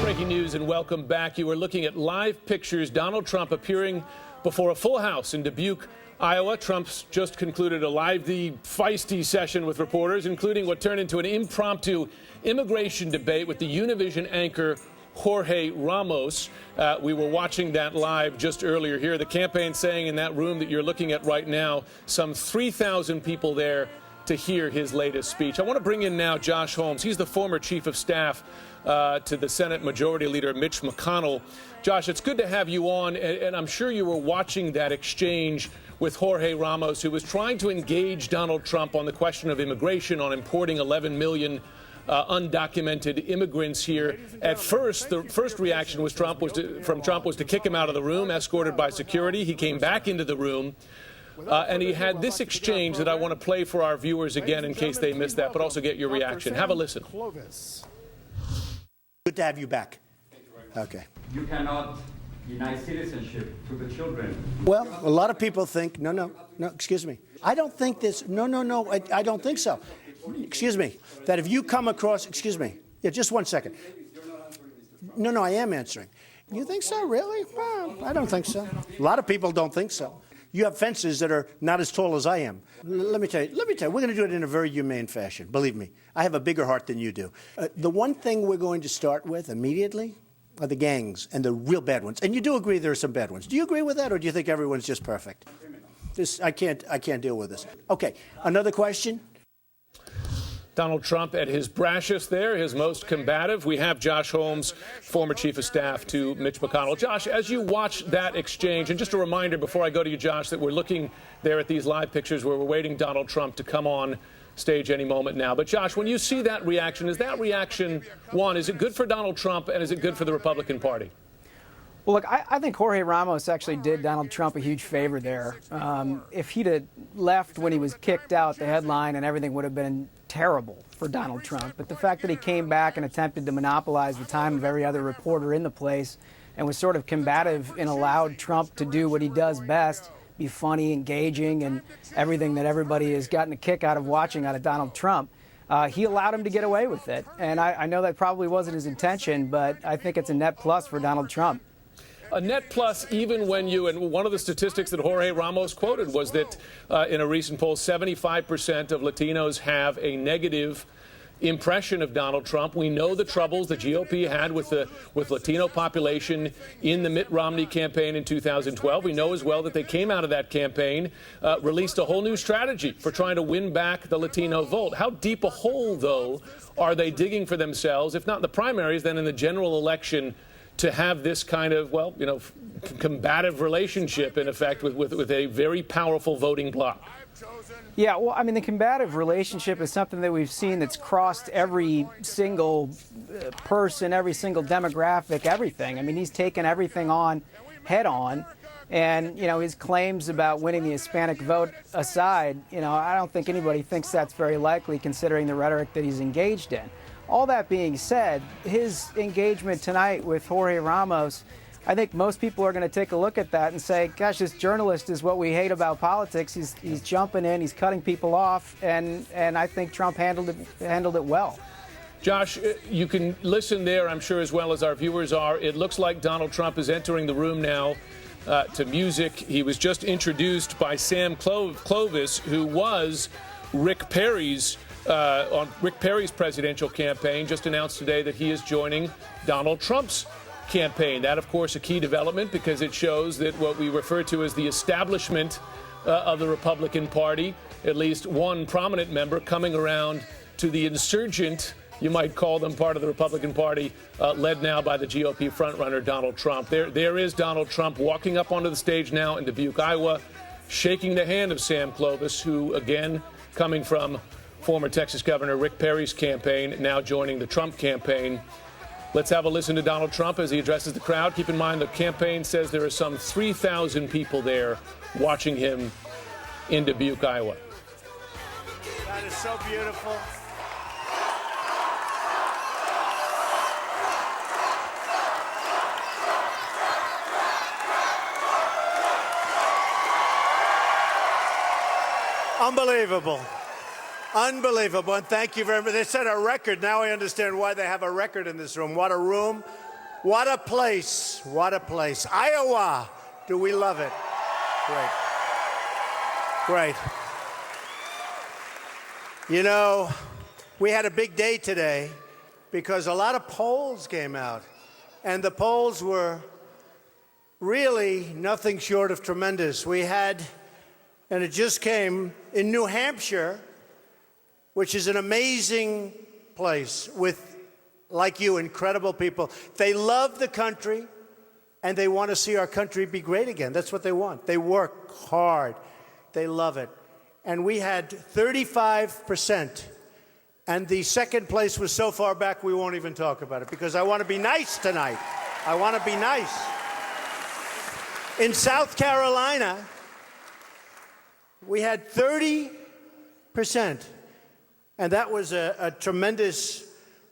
Breaking news and welcome back. You are looking at live pictures. Donald Trump appearing before a full house in Dubuque, Iowa. Trump's just concluded a lively, feisty session with reporters, including what turned into an impromptu immigration debate with the Univision anchor Jorge Ramos. We were watching that live just earlier here. The campaign saying in that room that you're looking at right now, some 3,000 people there to hear his latest speech. I want to bring in now Josh Holmes. He's the former chief of staff to the Senate Majority Leader Mitch McConnell. Josh, it's good to have you on, and I'm sure you were watching that exchange with Jorge Ramos, who was trying to engage Donald Trump on the question of immigration, on importing 11 million undocumented immigrants here. At first, the first reaction was Trump was to kick him out of the room, escorted by security. He came back into the room. And he had this exchange that I want to play for our viewers again in case they missed that, but also get your reaction. Have a listen. Good to have you back. Okay. You cannot deny citizenship to the children. Well, a lot of people think, no, excuse me. I don't think this, no, I don't think so. Excuse me, that if you come across, excuse me, yeah, just 1 second. No, I am answering. You think so, really? Well, I don't think so. A lot of people don't think so. You have fences that are not as tall as I am. Let me tell you, we're going to do it in a very humane fashion. Believe me, I have a bigger heart than you do. The one thing we're going to start with immediately are the gangs and the real bad ones. And you do agree there are some bad ones. Do you agree with that, or do you think everyone's just perfect? I can't deal with this. Okay, another question? Donald Trump at his brashest there, his most combative. We have Josh Holmes, former chief of staff to Mitch McConnell. Josh, as you watch that exchange, and just a reminder before I go to you, Josh, that we're looking there at these live pictures where we're waiting Donald Trump to come on stage any moment now. But Josh, when you see that reaction, is that reaction, one, is it good for Donald Trump, and is it good for the Republican Party? Well, look, I think Jorge Ramos actually did Donald Trump a huge favor there. If he'd have left when he was kicked out, the headline and everything would have been terrible for Donald Trump. But the fact that he came back and attempted to monopolize the time of every other reporter in the place and was sort of combative and allowed Trump to do what he does best, be funny, engaging, and everything that everybody has gotten a kick out of watching out of Donald Trump, he allowed him to get away with it. And I know that probably wasn't his intention, but I think it's a net plus for Donald Trump. A net plus even when you, and one of the statistics that Jorge Ramos quoted was that in a recent poll, 75% of Latinos have a negative impression of Donald Trump. We know the troubles the GOP had with Latino population in the Mitt Romney campaign in 2012. We know as well that they came out of that campaign, released a whole new strategy for trying to win back the Latino vote. How deep a hole, though, are they digging for themselves, if not in the primaries, then in the general election, to have this kind of, well, you know, combative relationship, in effect, with a very powerful voting bloc? Yeah, well, I mean, the combative relationship is something that we've seen that's crossed every single person, every single demographic, everything. I mean, he's taken everything on head on. And, you know, his claims about winning the Hispanic vote aside, you know, I don't think anybody thinks that's very likely considering the rhetoric that he's engaged in. All that being said, his engagement tonight with Jorge Ramos, I think most people are going to take a look at that and say, gosh, this journalist is what we hate about politics. He's jumping in, he's cutting people off, and I think Trump handled it well. Josh, you can listen there, I'm sure, as well as our viewers are. It looks like Donald Trump is entering the room now to music. He was just introduced by Sam Clovis, who was Rick Perry's on Rick Perry's presidential campaign, just announced today that he is joining Donald Trump's campaign. That, of course, a key development because it shows that what we refer to as the establishment of the Republican Party, at least one prominent member coming around to the insurgent, you might call them, part of the Republican Party, led now by the GOP frontrunner Donald Trump. There is Donald Trump walking up onto the stage now in Dubuque, Iowa, shaking the hand of Sam Clovis, who, again, coming from former Texas Governor Rick Perry's campaign, now joining the Trump campaign. Let's have a listen to Donald Trump as he addresses the crowd. Keep in mind the campaign says there are some 3,000 people there watching him in Dubuque, Iowa. That is so beautiful. Unbelievable. Unbelievable. And thank you very much. They set a record. Now I understand why they have a record in this room. What a room. What a place. What a place. Iowa. Do we love it? Great. Great. You know, we had a big day today because a lot of polls came out. And the polls were really nothing short of tremendous. We had, and it just came, in New Hampshire, which is an amazing place with, like you, incredible people. They love the country, and they want to see our country be great again. That's what they want. They work hard. They love it. And we had 35%. And the second place was so far back we won't even talk about it because I want to be nice tonight. I want to be nice. In South Carolina, we had 30%. And that was a tremendous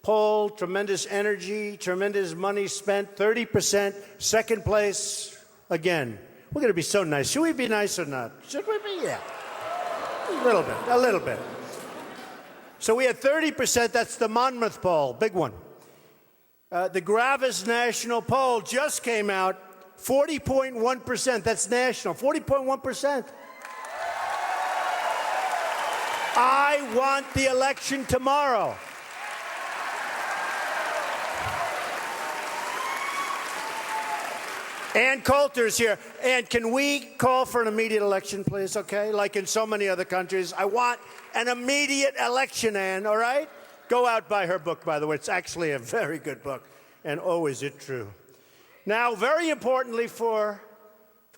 poll, tremendous energy, tremendous money spent. 30%. Second place, again. We're going to be so nice. Should we be nice or not? Should we be? Yeah. A little bit. A little bit. So we had 30%. That's the Monmouth poll. Big one. The Gravis National poll just came out. 40.1%. That's national. 40.1%. I want the election tomorrow. Ann Coulter's here. Ann, can we call for an immediate election, please, okay? Like in so many other countries. I want an immediate election, Ann, all right? Go out, buy her book, by the way. It's actually a very good book. And oh, is it true. Now, very importantly for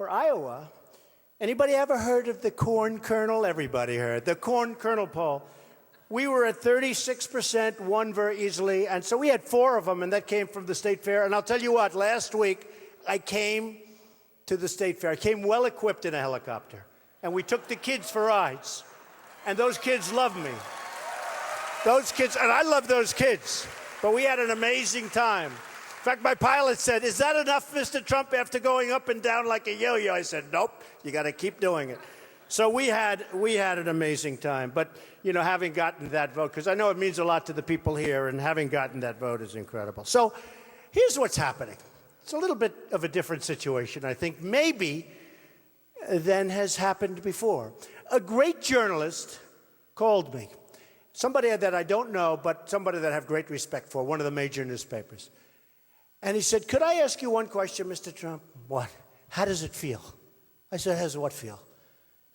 Iowa, anybody ever heard of the corn kernel? Everybody heard. The corn kernel poll. We were at 36%, won very easily. And so we had 4 of them, and that came from the State Fair. And I'll tell you what, last week, I came to the State Fair. I came well-equipped in a helicopter. And we took the kids for rides. And those kids love me. Those kids, and I love those kids. But we had an amazing time. In fact, my pilot said, "Is that enough, Mr. Trump, after going up and down like a yo-yo?" I said, "Nope, you got to keep doing it." So we had an amazing time. But, you know, having gotten that vote, because I know it means a lot to the people here, and having gotten that vote is incredible. So here's what's happening. It's a little bit of a different situation, I think, maybe than has happened before. A great journalist called me, somebody that I don't know, but somebody that I have great respect for, one of the major newspapers. And he said, "Could I ask you one question, Mr. Trump?" "What?" "How does it feel?" I said, "How does what feel?"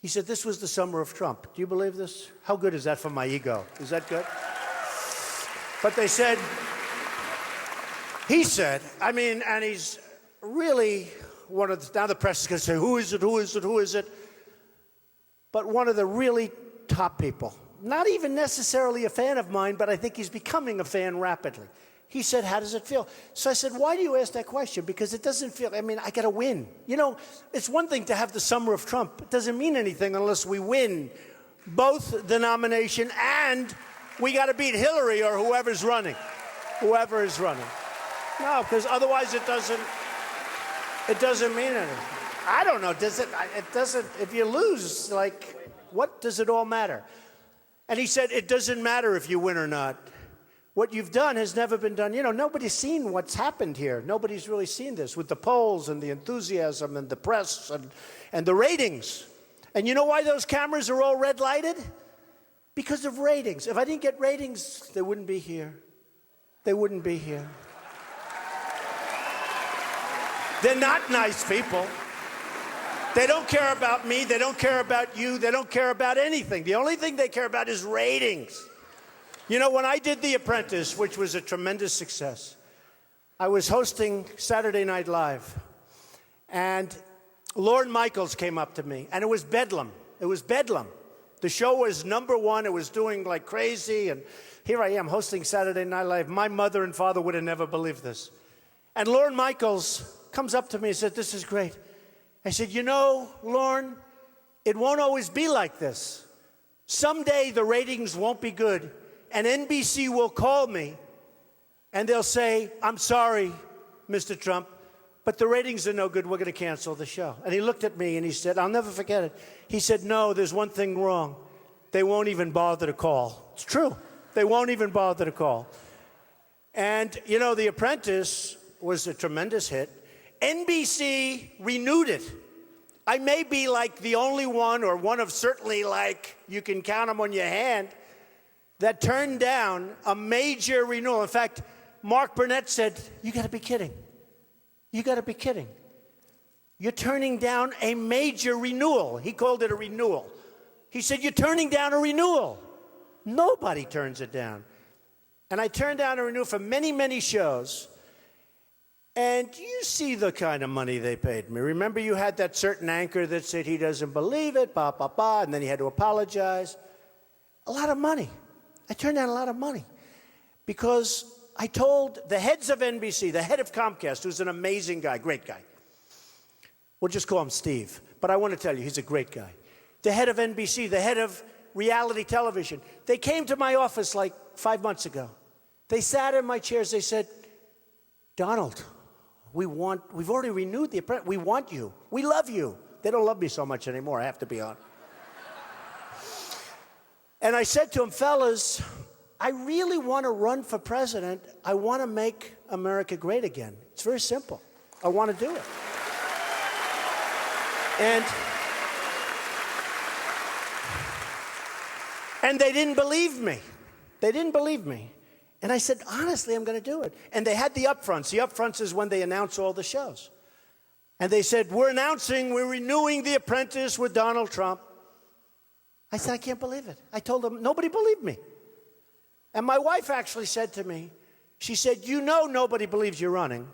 He said, "This was the summer of Trump." Do you believe this? How good is that for my ego? Is that good? But they said, he said, I mean, and he's really one of the, now the press is going to say, who is it, who is it, who is it? But one of the really top people, not even necessarily a fan of mine, but I think he's becoming a fan rapidly. He said, "How does it feel?" So I said, "Why do you ask that question?" Because it doesn't feel, I mean, I got to win. You know, it's one thing to have the summer of Trump. It doesn't mean anything unless we win both the nomination and we got to beat Hillary or whoever's running. Whoever is running. No, because otherwise it doesn't mean anything. I don't know. Does it? It doesn't. If you lose, like, what does it all matter? And he said, "It doesn't matter if you win or not. What you've done has never been done." You know, nobody's seen what's happened here. Nobody's really seen this with the polls and the enthusiasm and the press and the ratings. And you know why those cameras are all red lighted? Because of ratings. If I didn't get ratings, they wouldn't be here. They wouldn't be here. They're not nice people. They don't care about me. They don't care about you. They don't care about anything. The only thing they care about is ratings. You know, when I did The Apprentice, which was a tremendous success, I was hosting Saturday Night Live. And Lorne Michaels came up to me, and it was bedlam. It was bedlam. The show was #1. It was doing like crazy, and here I am hosting Saturday Night Live. My mother and father would have never believed this. And Lorne Michaels comes up to me and said, "This is great." I said, "You know, Lorne, it won't always be like this. Someday the ratings won't be good, and NBC will call me, and they'll say, 'I'm sorry, Mr. Trump, but the ratings are no good. We're going to cancel the show.'" And he looked at me and he said, I'll never forget it. He said, "No, there's one thing wrong. They won't even bother to call." It's true. They won't even bother to call. And, you know, The Apprentice was a tremendous hit. NBC renewed it. I may be like the only one, or one of certainly, like, you can count them on your hand, that turned down a major renewal. In fact, Mark Burnett said, "You got to be kidding. You got to be kidding. You're turning down a major renewal." He called it a renewal. He said, "You're turning down a renewal." Nobody turns it down. And I turned down a renewal for many, many shows. And you see the kind of money they paid me. Remember, you had that certain anchor that said he doesn't believe it, and then he had to apologize. A lot of money. I turned down a lot of money because I told the heads of NBC, the head of Comcast, who's an amazing guy, great guy. We'll just call him Steve. But I want to tell you, he's a great guy. The head of NBC, the head of reality television, they came to my office like 5 months ago. They sat in my chairs. They said, "Donald, we've already renewed the apprentice. We want you. We love you." They don't love me so much anymore, I have to be honest. And I said to them, "Fellas, I really want to run for president. I want to make America great again. It's very simple. I want to do it." And they didn't believe me. They didn't believe me. And I said, "Honestly, I'm going to do it." And they had the upfronts. The upfronts is when they announce all the shows. And they said, we're renewing The Apprentice with Donald Trump. I said, "I can't believe it." I told them, nobody believed me. And my wife actually said to me, she said, "You know nobody believes you're running."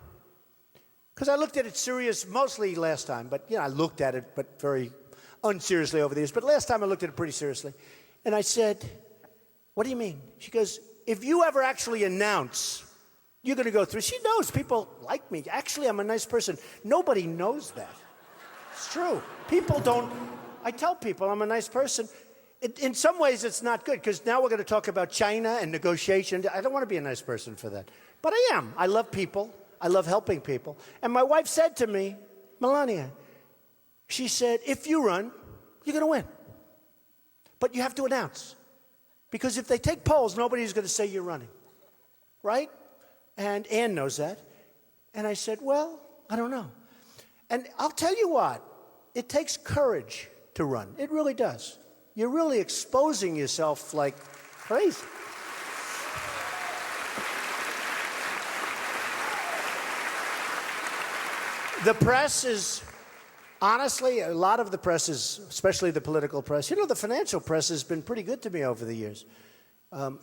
Because I looked at it serious, mostly last time, but I looked at it, but very unseriously over the years. But last time I looked at it pretty seriously. And I said, "What do you mean?" She goes, "If you ever actually announce you're going to go through," she knows people like me. Actually, I'm a nice person. Nobody knows that. It's true. People don't. I tell people I'm a nice person. In some ways, it's not good, because now we're going to talk about China and negotiation. I don't want to be a nice person for that. But I am. I love people. I love helping people. And my wife said to me, Melania, she said, "If you run, you're going to win. But you have to announce. Because if they take polls, nobody's going to say you're running." Right? And Ann knows that. And I said, "Well, I don't know." And I'll tell you what, it takes courage to run. It really does. You're really exposing yourself like crazy. The press is, honestly, a lot of the press is, especially the political press, the financial press has been pretty good to me over the years.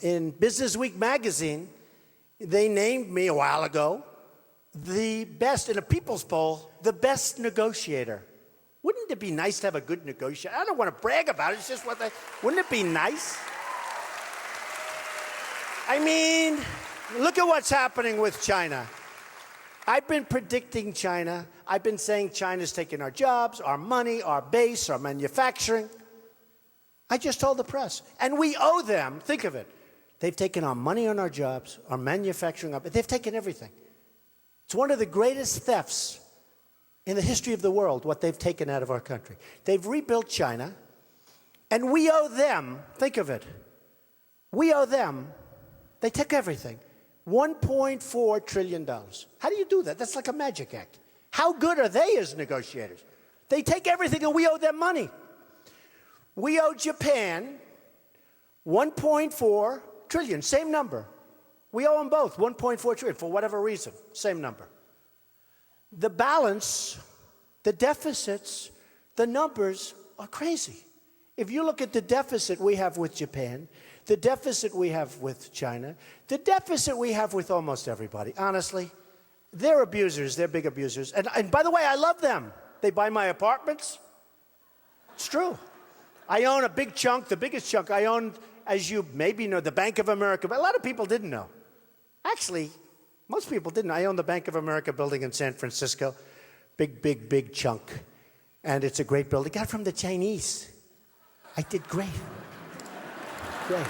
In Business Week magazine, they named me a while ago the best, in a people's poll, the best negotiator. Wouldn't it be nice to have a good negotiator? I don't want to brag about it. It's just wouldn't it be nice? I mean, look at what's happening with China. I've been predicting China. I've been saying China's taking our jobs, our money, our base, our manufacturing. I just told the press. And we owe them, think of it. They've taken our money and our jobs, our manufacturing, they've taken everything. It's one of the greatest thefts in the history of the world, what they've taken out of our country. They've rebuilt China, and we owe them, think of it, we owe them, they took everything, $1.4 trillion. How do you do that? That's like a magic act. How good are they as negotiators? They take everything and we owe them money. We owe Japan $1.4 trillion, same number. We owe them both $1.4 trillion for whatever reason, same number. The balance, the deficits, the numbers are crazy. If you look at the deficit we have with Japan, the deficit we have with China, the deficit we have with almost everybody, honestly, they're abusers, they're big abusers. And by the way, I love them. They buy my apartments. It's true. I own a big chunk, the biggest chunk I own, as you maybe know, the Bank of America, but a lot of people didn't know. Actually, most people didn't. I own the Bank of America building in San Francisco. Big chunk. And it's a great building. Got it from the Chinese. I did great. Great.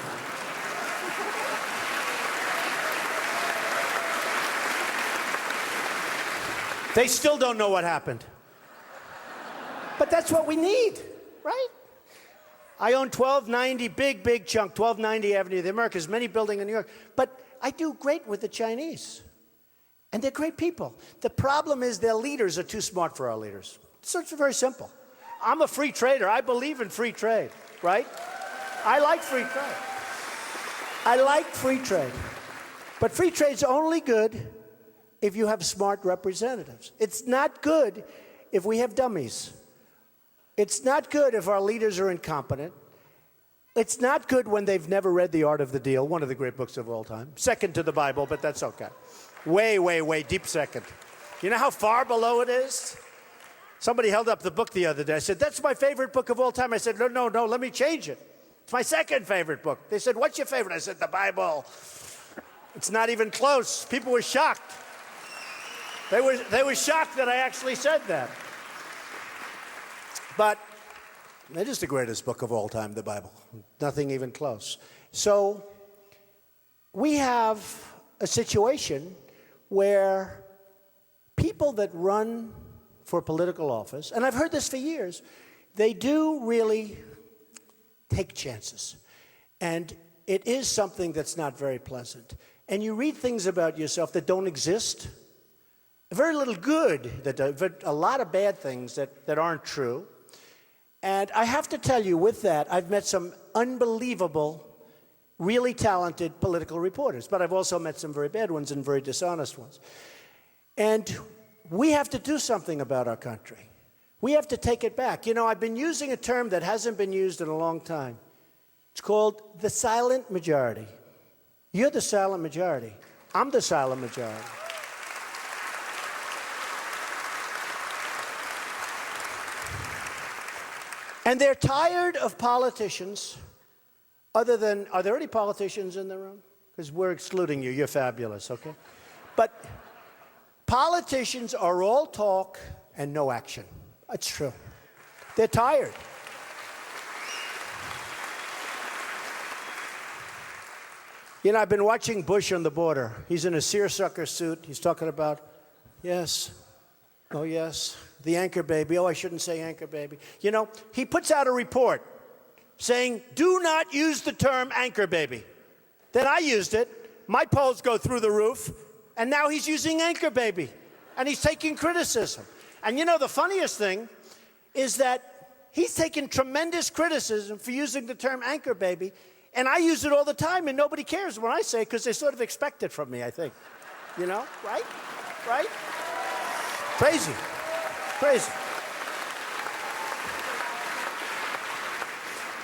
They still don't know what happened. But that's what we need, right? I own 1290, big chunk, 1290 Avenue of the Americas, many buildings in New York. But I do great with the Chinese. And they're great people. The problem is their leaders are too smart for our leaders. So it's very simple. I'm a free trader. I believe in free trade, right? I like free trade. I like free trade. But free trade's only good if you have smart representatives. It's not good if we have dummies. It's not good if our leaders are incompetent. It's not good when they've never read The Art of the Deal, one of the great books of all time. Second to the Bible, but that's okay. Way, way, way deep second. You know how far below it is? Somebody held up the book the other day. I said, that's my favorite book of all time. I said, no, let me change it. It's my second favorite book. They said, what's your favorite? I said, the Bible. It's not even close. People were shocked. They were shocked that I actually said that. But it is the greatest book of all time, the Bible. Nothing even close. So we have a situation where people that run for political office, and I've heard this for years, they do really take chances. And it is something that's not very pleasant. And you read things about yourself that don't exist. Very little good, a lot of bad things that aren't true. And I have to tell you, with that, I've met some unbelievable, really talented political reporters, but I've also met some very bad ones and very dishonest ones. And we have to do something about our country. We have to take it back. You know, I've been using a term that hasn't been used in a long time. It's called the silent majority. You're the silent majority. I'm the silent majority. And they're tired of politicians, are there any politicians in the room? Because we're excluding you, you're fabulous, okay? But politicians are all talk and no action. That's true. They're tired. You know, I've been watching Bush on the border. He's in a seersucker suit. He's talking about, yes, oh yes, the anchor baby. Oh, I shouldn't say anchor baby. You know, he puts out a report saying, do not use the term anchor baby. Then I used it. My polls go through the roof. And now he's using anchor baby. And he's taking criticism. And you know, the funniest thing is that he's taken tremendous criticism for using the term anchor baby. And I use it all the time, and nobody cares when I say it because they sort of expect it from me, I think. You know, right? Right? Crazy. Crazy.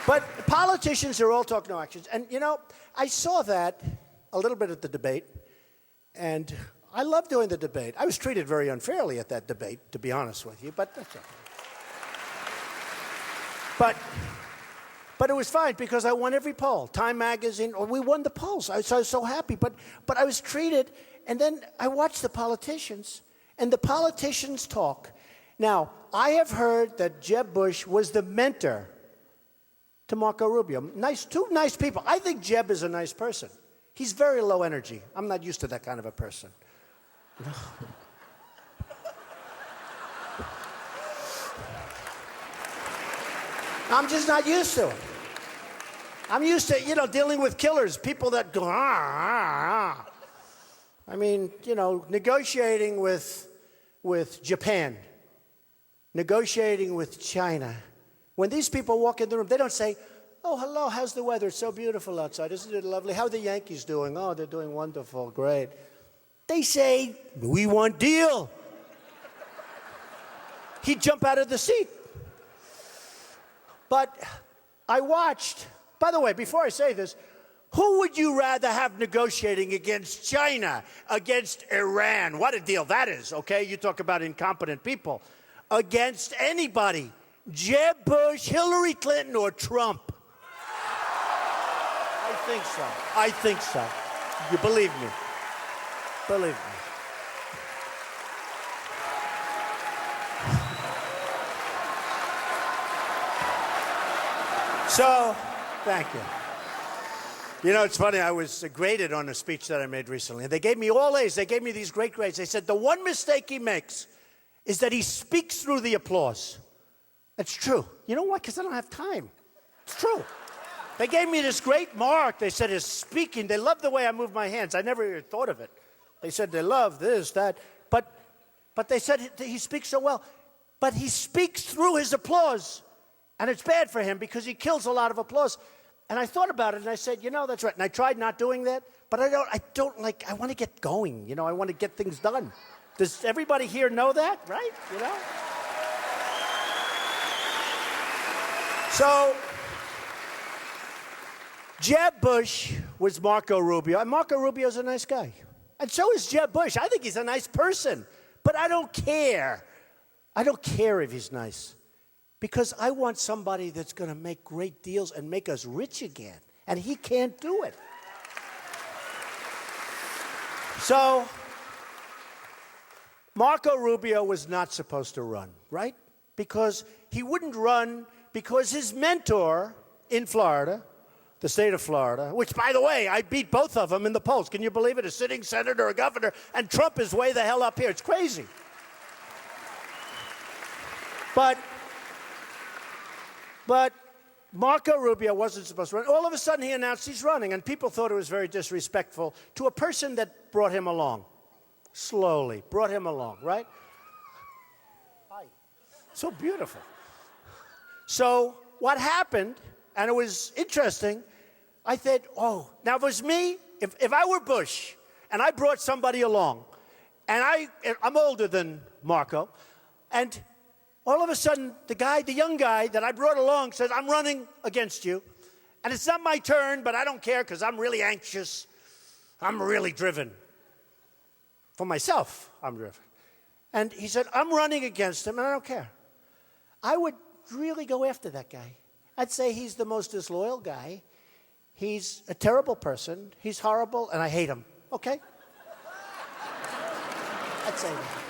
But politicians are all talk, no actions. And, you know, I saw that a little bit at the debate, and I love doing the debate. I was treated very unfairly at that debate, to be honest with you, but that's okay. But it was fine because I won every poll. Time magazine, we won the polls. I was so happy. But I was treated, and then I watched the politicians, and the politicians talk. Now, I have heard that Jeb Bush was the mentor to Marco Rubio. Two nice people. I think Jeb is a nice person. He's very low energy. I'm not used to that kind of a person. I'm just not used to it. I'm used to, you know, dealing with killers, people that go, I mean, you know, negotiating with Japan, negotiating with China. When these people walk in the room, they don't say, oh, hello, how's the weather? It's so beautiful outside. Isn't it lovely? How are the Yankees doing? Oh, they're doing wonderful, great. They say, we want deal. He'd jump out of the seat. But I watched, by the way, before I say this, who would you rather have negotiating against China, against Iran? What a deal that is, okay? You talk about incompetent people. Against anybody, Jeb Bush, Hillary Clinton, or Trump? I think so. I think so. You believe me. Believe me. So, thank you. You know, it's funny, I was graded on a speech that I made recently, and they gave me all A's. They gave me these great grades. They said the one mistake he makes is that he speaks through the applause. That's true. You know why? Because I don't have time. It's true. They gave me this great mark. They said his speaking. They loved the way I moved my hands. I never even thought of it. They said they love this, that. But they said he speaks so well. But he speaks through his applause. And it's bad for him because he kills a lot of applause. And I thought about it and I said, that's right. And I tried not doing that. But I want to get going. I want to get things done. Does everybody here know that, right? So, Jeb Bush was Marco Rubio. And Marco Rubio's a nice guy. And so is Jeb Bush. I think he's a nice person. But I don't care. I don't care if he's nice. Because I want somebody that's going to make great deals and make us rich again. And he can't do it. So, Marco Rubio was not supposed to run, right? Because he wouldn't run because his mentor in Florida, the state of Florida, which, by the way, I beat both of them in the polls. Can you believe it? A sitting senator, a governor, and Trump is way the hell up here. It's crazy. But Marco Rubio wasn't supposed to run. All of a sudden, he announced he's running, and people thought it was very disrespectful to a person that brought him along. Slowly brought him along, right? Hi. So beautiful. So what happened, and it was interesting, I said, now if it was me, if I were Bush, and I brought somebody along, and I'm older than Marco, and all of a sudden, the young guy that I brought along says, I'm running against you, and it's not my turn, but I don't care because I'm really anxious. I'm really driven. For myself, I'm driven. And he said, I'm running against him, and I don't care. I would really go after that guy. I'd say he's the most disloyal guy. He's a terrible person. He's horrible, and I hate him. Okay? I'd say that.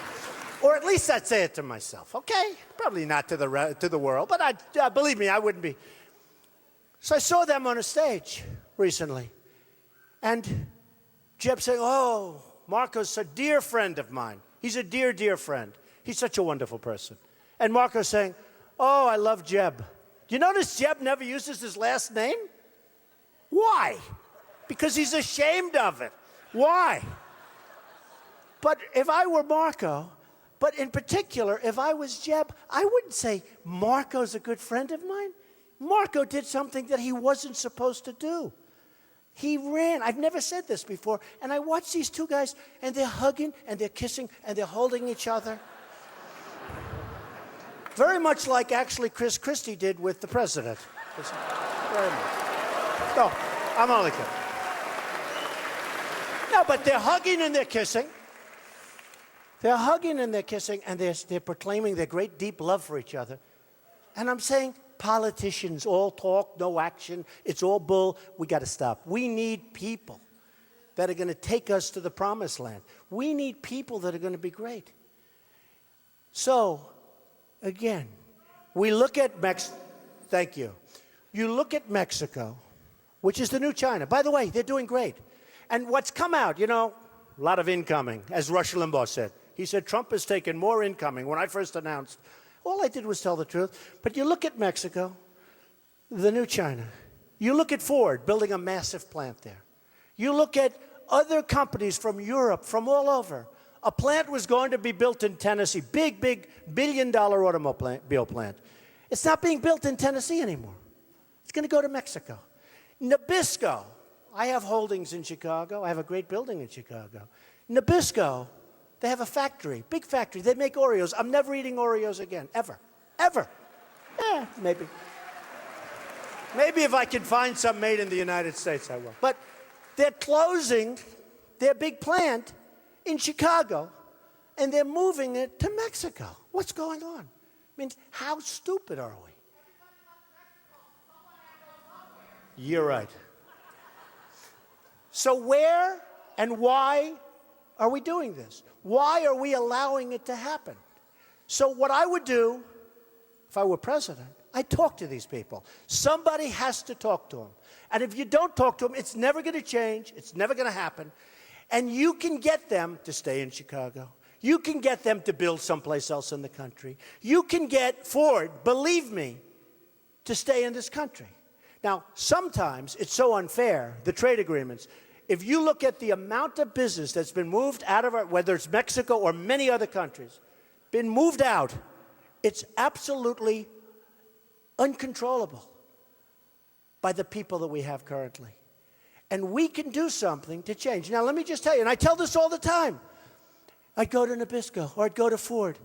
Or at least I'd say it to myself. Okay? Probably not to the world, but believe me, I wouldn't be. So I saw them on a stage recently. And Jeb saying, Marco's a dear friend of mine. He's a dear, dear friend. He's such a wonderful person. And Marco's saying, I love Jeb. Do you notice Jeb never uses his last name? Why? Because he's ashamed of it. Why? But if I were Marco, but in particular, if I was Jeb, I wouldn't say Marco's a good friend of mine. Marco did something that he wasn't supposed to do. He ran. I've never said this before. And I watch these two guys, and they're hugging, and they're kissing, and they're holding each other. Very much like, actually, Chris Christie did with the president. Very much. No, I'm only kidding. No, but they're hugging and they're kissing. They're hugging and they're kissing, and they're proclaiming their great, deep love for each other. And I'm saying, politicians, all talk, no action. It's all bull. We got to stop. We need people that are going to take us to the promised land. We need people that are going to be great. So, again, we look at Mexico. Thank you. You look at Mexico, which is the new China. By the way, they're doing great. And what's come out, a lot of incoming, as Rush Limbaugh said. He said Trump has taken more incoming. When I first announced, all I did was tell the truth. But you look at Mexico, the new China. You look at Ford building a massive plant there. You look at other companies from Europe, from all over. A plant was going to be built in Tennessee, big billion-dollar automobile plant. It's not being built in Tennessee anymore. It's going to go to Mexico. Nabisco. I have holdings in Chicago. I have a great building in Chicago. Nabisco, they have a factory, big factory. They make Oreos. I'm never eating Oreos again, ever. Ever. Maybe. Maybe if I can find some made in the United States, I will. But they're closing their big plant in Chicago, and they're moving it to Mexico. What's going on? I mean, how stupid are we? You're right. So where and why are we doing this? Why are we allowing it to happen? So what I would do, if I were president, I'd talk to these people. Somebody has to talk to them. And if you don't talk to them, it's never going to change. It's never going to happen. And you can get them to stay in Chicago. You can get them to build someplace else in the country. You can get Ford, believe me, to stay in this country. Now, sometimes it's so unfair, the trade agreements. if you look at the amount of business that's been moved out of our, whether it's Mexico or many other countries, been moved out, it's absolutely uncontrollable by the people that we have currently. And we can do something to change. Now, let me just tell you, and I tell this all the time. I'd go to Nabisco or I'd go to Ford.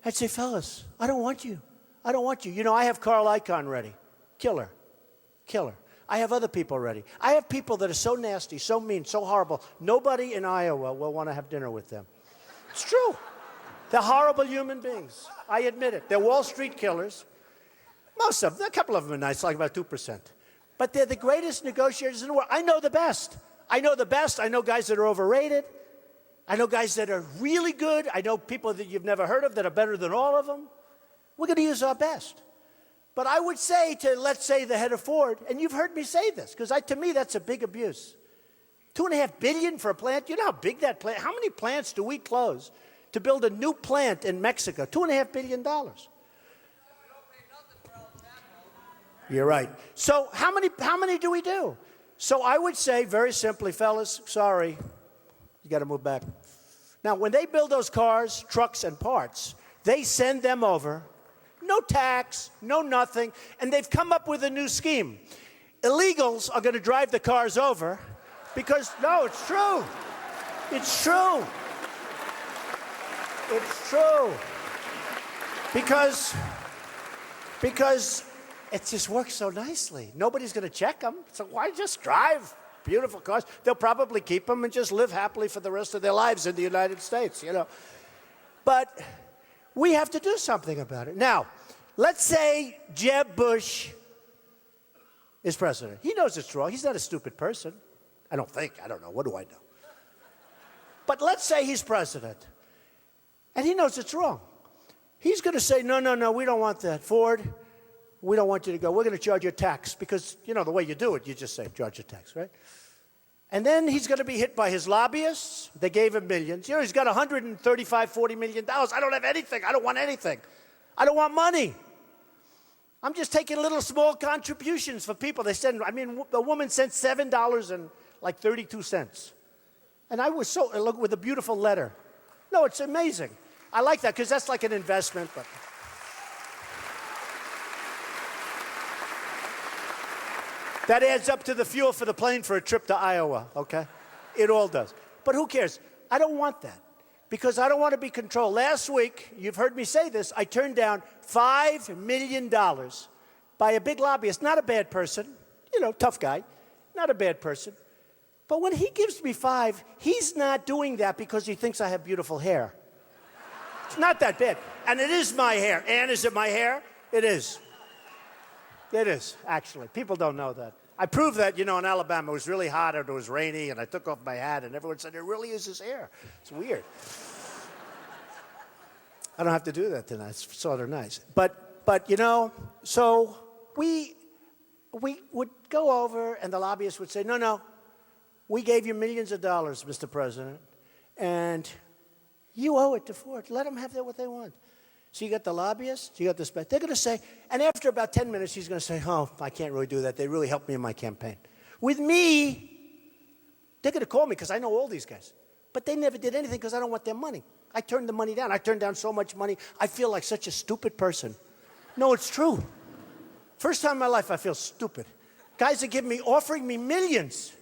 I'd say, fellas, I don't want you. I don't want you. You know, I have Carl Icahn ready. Killer. Killer. I have other people ready. I have people that are so nasty, so mean, so horrible. Nobody in Iowa will want to have dinner with them. It's true. They're horrible human beings. I admit it. They're Wall Street killers. Most of them. A couple of them are nice, like about 2%. But they're the greatest negotiators in the world. I know the best. I know the best. I know guys that are overrated. I know guys that are really good. I know people that you've never heard of that are better than all of them. We're going to use our best. But I would say to, let's say, the head of Ford, and you've heard me say this, because to me that's a big abuse. $2.5 billion for a plant. You know how big that plant, how many plants do we close to build a new plant in Mexico? $2.5 billion. You're right. So how many do we do? So I would say, very simply, fellas, sorry, you got to move back. Now, when they build those cars, trucks, and parts, they send them over, no tax, no nothing, and they've come up with a new scheme. Illegals are going to drive the cars over because, no, it's true. It's true. It's true. Because it just works so nicely. Nobody's going to check them, so why just drive beautiful cars? They'll probably keep them and just live happily for the rest of their lives in the United States, you know. But we have to do something about it. Now, let's say Jeb Bush is president. He knows it's wrong. He's not a stupid person. I don't think. I don't know. What do I know? But let's say he's president, and he knows it's wrong. He's going to say, no, no, no, we don't want that. Ford, we don't want you to go. We're going to charge you a tax because, you know, the way you do it, you just say, charge a tax, right? And then he's going to be hit by his lobbyists. They gave him millions. You know, he's got $135, $40 million. I don't have anything. I don't want anything. I don't want money. I'm just taking little small contributions for people. They send, I mean, the woman sent $7.32. And I was so, look, with a beautiful letter. No, it's amazing. I like that because that's like an investment. But that adds up to the fuel for the plane for a trip to Iowa, okay? It all does. But who cares? I don't want that because I don't want to be controlled. Last week, you've heard me say this, I turned down $5 million by a big lobbyist. Not a bad person, you know, tough guy, not a bad person. But when he gives me $5, he's not doing that because he thinks I have beautiful hair. It's not that bad. And it is my hair. Ann, is it my hair? It is. It is, actually. People don't know that. I proved that, you know, in Alabama. It was really hot and it was rainy, and I took off my hat, and everyone said, it really is his hair. It's weird. I don't have to do that tonight. It's sort of nice. But you know, so we would go over, and the lobbyists would say, no, no, we gave you millions of dollars, Mr. President, and you owe it to Ford. Let them have what they want. So you got the lobbyists, you got the they're going to say, and after about 10 minutes, he's going to say, oh, I can't really do that. They really helped me in my campaign. With me, they're going to call me because I know all these guys. But they never did anything because I don't want their money. I turned the money down. I turned down so much money. I feel like such a stupid person. No, it's true. First time in my life I feel stupid. Guys are offering me millions.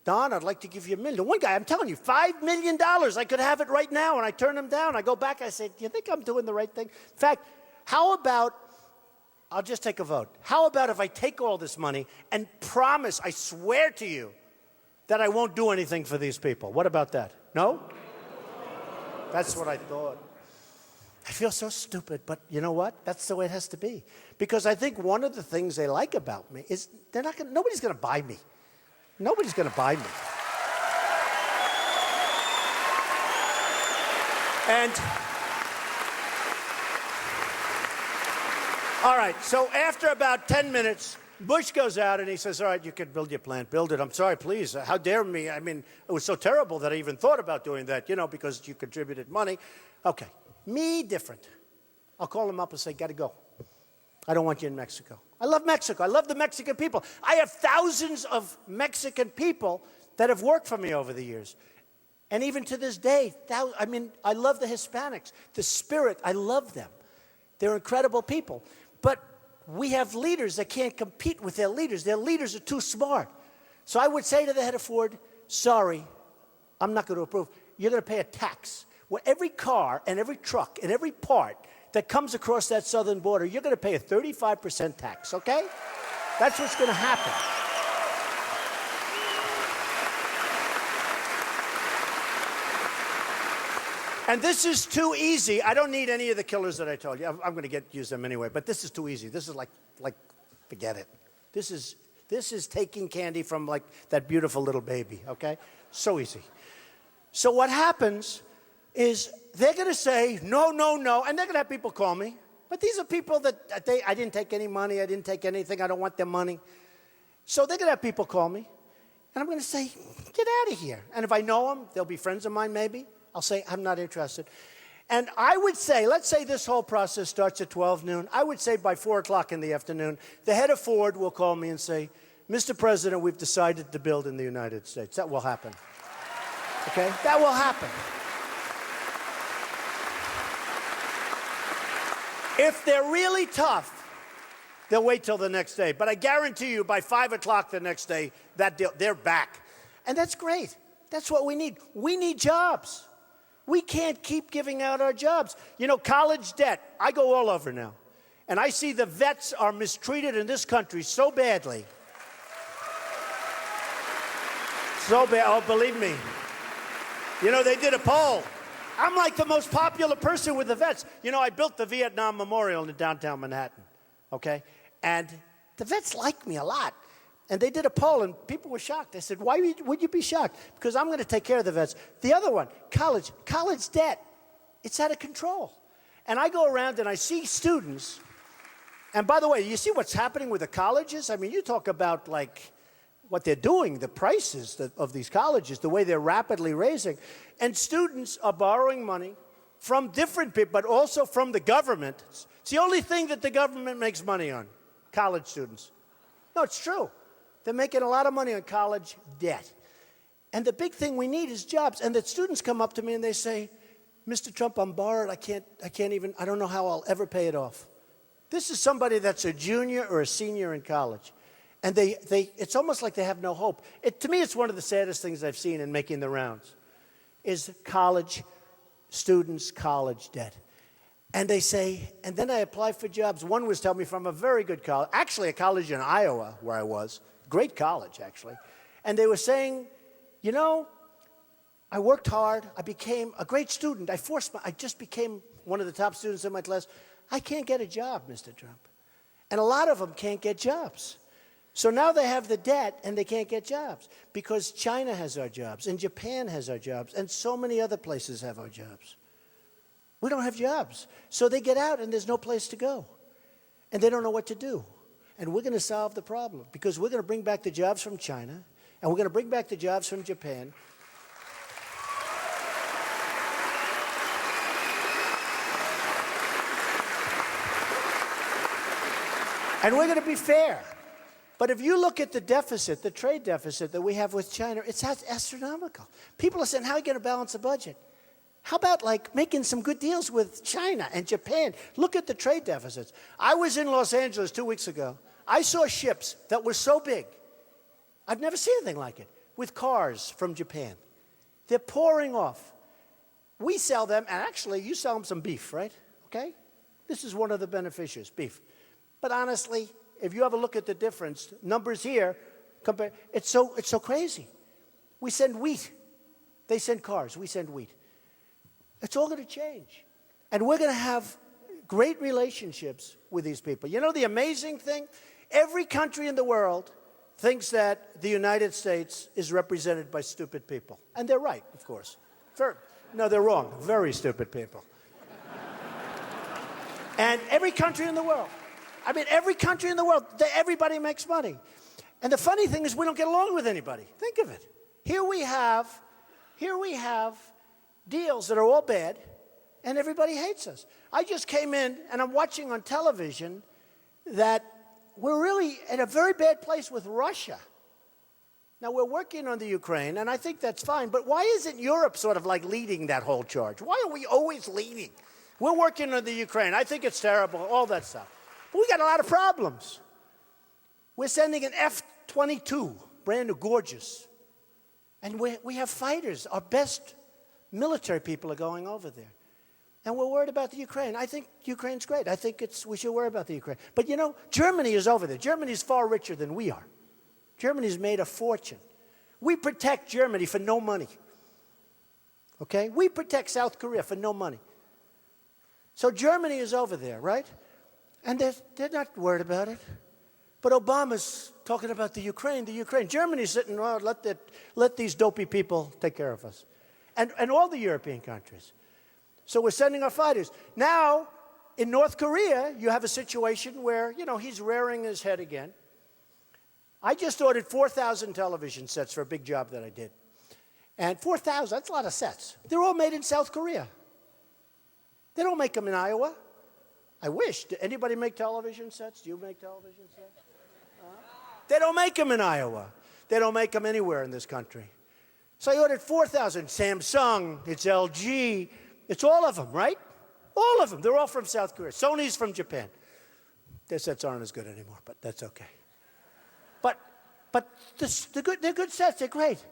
Don, I'd like to give you $1 million. One guy, I'm telling you, $5 million. I could have it right now, and I turn him down. I go back, I say, do you think I'm doing the right thing? In fact, how about, I'll just take a vote. How about if I take all this money and promise, I swear to you, that I won't do anything for these people? What about that? No? That's what I thought. I feel so stupid, but you know what? That's the way it has to be. Because I think one of the things they like about me is nobody's going to buy me. Nobody's going to buy me. And, all right, so after about 10 minutes, Bush goes out and he says, all right, you can build your plant, build it. I'm sorry, please. How dare me? I mean, it was so terrible that I even thought about doing that, you know, because you contributed money. Okay, me, different. I'll call him up and say, got to go. I don't want you in Mexico. I love Mexico. I love the Mexican people. I have thousands of Mexican people that have worked for me over the years. And even to this day, I love the Hispanics. The spirit, I love them. They're incredible people. But we have leaders that can't compete with their leaders. Their leaders are too smart. So I would say to the head of Ford, sorry, I'm not going to approve. You're going to pay a tax. Well, every car and every truck and every part that comes across that southern border, you're going to pay a 35% tax, okay? That's what's going to happen. And this is too easy. I don't need any of the killers that I told you. I'm going to use them anyway, but this is too easy. This is like forget it. This is taking candy from like that beautiful little baby, okay? So easy. So what happens is they're going to say, no, no, no, and they're going to have people call me. But these are people that I didn't take any money. I didn't take anything. I don't want their money. So they're going to have people call me. And I'm going to say, get out of here. And if I know them, they'll be friends of mine maybe. I'll say, I'm not interested. And I would say, let's say this whole process starts at 12 noon. I would say by 4 o'clock in the afternoon, the head of Ford will call me and say, Mr. President, we've decided to build in the United States. That will happen. Okay? That will happen. If they're really tough, they'll wait till the next day. But I guarantee you, by 5 o'clock the next day, they're back. And that's great. That's what we need. We need jobs. We can't keep giving out our jobs. You know, college debt. I go all over now. And I see the vets are mistreated in this country so badly. So bad. Oh, believe me. You know, they did a poll. I'm like the most popular person with the vets. You know, I built the Vietnam Memorial in downtown Manhattan, okay? And the vets like me a lot. And they did a poll, and people were shocked. I said, why would you be shocked? Because I'm going to take care of the vets. The other one, college debt. It's out of control. And I go around and I see students. And by the way, you see what's happening with the colleges? I mean, you talk about, like, what they're doing, the prices of these colleges, the way they're rapidly raising. And students are borrowing money from different people, but also from the government. It's the only thing that the government makes money on, college students. No, it's true. They're making a lot of money on college debt. And the big thing we need is jobs. And the students come up to me and they say, Mr. Trump, I'm borrowed. I don't know how I'll ever pay it off. This is somebody that's a junior or a senior in college. And it's almost like they have no hope. To me, it's one of the saddest things I've seen in making the rounds, is college students' college debt. And they say, and then I apply for jobs. One was telling me from a very good college, actually a college in Iowa where I was, great college actually. And they were saying, you know, I worked hard. I became a great student. I just became one of the top students in my class. I can't get a job, Mr. Trump. And a lot of them can't get jobs. So now they have the debt and they can't get jobs because China has our jobs and Japan has our jobs and so many other places have our jobs. We don't have jobs. So they get out and there's no place to go. And they don't know what to do. And we're going to solve the problem because we're going to bring back the jobs from China and we're going to bring back the jobs from Japan. And we're going to be fair. But if you look at the deficit, the trade deficit that we have with China, it's astronomical. People are saying, how are you going to balance the budget? How about, like, making some good deals with China and Japan? Look at the trade deficits. I was in Los Angeles 2 weeks ago. I saw ships that were so big. I've never seen anything like it, with cars from Japan. They're pouring off. We sell them, and actually, you sell them some beef, right? Okay? This is one of the beneficiaries, beef. But honestly, if you have a look at the difference, numbers here, it's so crazy. We send wheat. They send cars. We send wheat. It's all going to change. And we're going to have great relationships with these people. You know the amazing thing? Every country in the world thinks that the United States is represented by stupid people. And they're right, of course. No, they're wrong. Very stupid people. And every country in the world. I mean, every country in the world, everybody makes money. And the funny thing is we don't get along with anybody. Think of it. Here we have deals that are all bad, and everybody hates us. I just came in, and I'm watching on television that we're really in a very bad place with Russia. Now, we're working on the Ukraine, and I think that's fine, but why isn't Europe sort of like leading that whole charge? Why are we always leading? We're working on the Ukraine. I think it's terrible, all that stuff. But we got a lot of problems. We're sending an F-22, brand new, gorgeous. And we have fighters. Our best military people are going over there. And we're worried about the Ukraine. I think Ukraine's great. I think we should worry about the Ukraine. But you know, Germany is over there. Germany's far richer than we are. Germany's made a fortune. We protect Germany for no money. Okay? We protect South Korea for no money. So Germany is over there, right? And they're not worried about it. But Obama's talking about the Ukraine, the Ukraine. Germany's sitting, well, let these dopey people take care of us. And all the European countries. So we're sending our fighters. Now, in North Korea, you have a situation where, you know, he's rearing his head again. I just ordered 4,000 television sets for a big job that I did. And 4,000, that's a lot of sets. They're all made in South Korea. They don't make them in Iowa. I wish. Do anybody make television sets? Do you make television sets? They don't make them in Iowa. They don't make them anywhere in this country. So I ordered 4,000. Samsung, it's LG, it's all of them, right? All of them. They're all from South Korea. Sony's from Japan. Their sets aren't as good anymore, but that's okay. But they're good sets. They're great.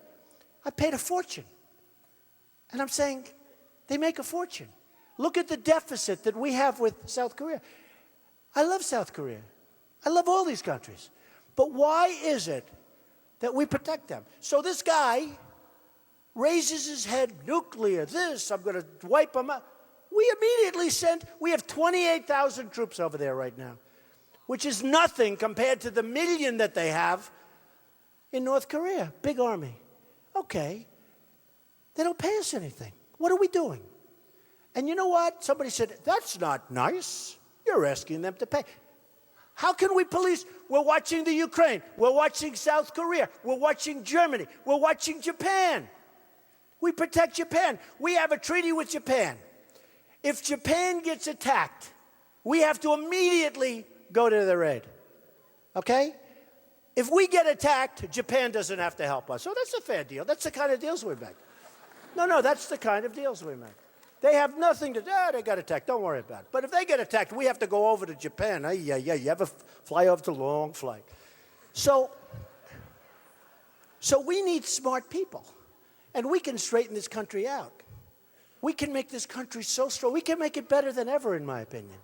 I paid a fortune. And I'm saying they make a fortune. Look at the deficit that we have with South Korea. I love South Korea. I love all these countries. But why is it that we protect them? So this guy raises his head, nuclear, this, I'm going to wipe them out. We immediately we have 28,000 troops over there right now, which is nothing compared to the 1 million that they have in North Korea. Big army. Okay. They don't pay us anything. What are we doing? And you know what? Somebody said, that's not nice. You're asking them to pay. How can we police? We're watching the Ukraine. We're watching South Korea. We're watching Germany. We're watching Japan. We protect Japan. We have a treaty with Japan. If Japan gets attacked, we have to immediately go to their aid. Okay? If we get attacked, Japan doesn't have to help us. So that's a fair deal. That's the kind of deals we make. No, that's the kind of deals we make. They have nothing to do. They got attacked. Don't worry about it. But if they get attacked, we have to go over to Japan. You have a fly over, it's a long flight. So we need smart people. And we can straighten this country out. We can make this country so strong. We can make it better than ever, in my opinion.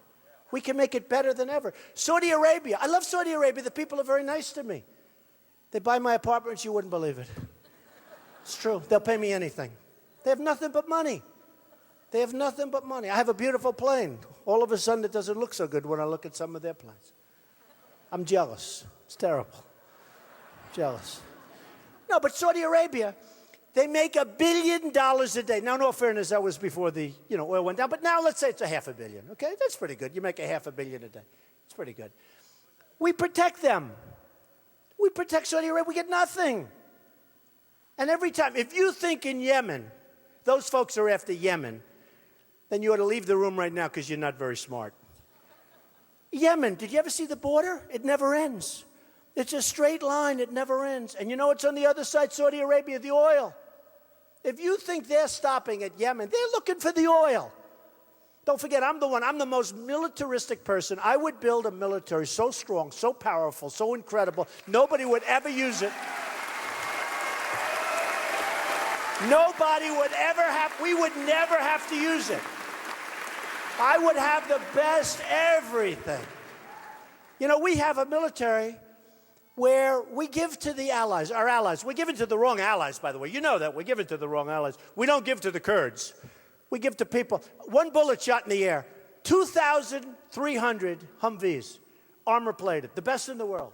We can make it better than ever. Saudi Arabia. I love Saudi Arabia. The people are very nice to me. They buy my apartments, you wouldn't believe it. It's true. They'll pay me anything. They have nothing but money. They have nothing but money. I have a beautiful plane. All of a sudden, it doesn't look so good when I look at some of their planes. I'm jealous. It's terrible. Jealous. No, but Saudi Arabia, they make $1 billion a day. Now, in all fairness, that was before the oil went down. But now let's say it's $500 million. Okay, that's pretty good. You make $500 million a day. It's pretty good. We protect them. We protect Saudi Arabia. We get nothing. And every time, if you think in Yemen, those folks are after Yemen, then you ought to leave the room right now because you're not very smart. Yemen, did you ever see the border? It never ends. It's a straight line. It never ends. And you know what's on the other side? Saudi Arabia, the oil. If you think they're stopping at Yemen, they're looking for the oil. Don't forget, I'm the most militaristic person. I would build a military so strong, so powerful, so incredible, nobody would ever use it. Nobody would ever we would never have to use it. I would have the best everything. You know, we have a military where we give to the allies, our allies. We give it to the wrong allies, by the way. You know that. We give it to the wrong allies. We don't give to the Kurds. We give to people. One bullet shot in the air. 2,300 Humvees, armor-plated, the best in the world.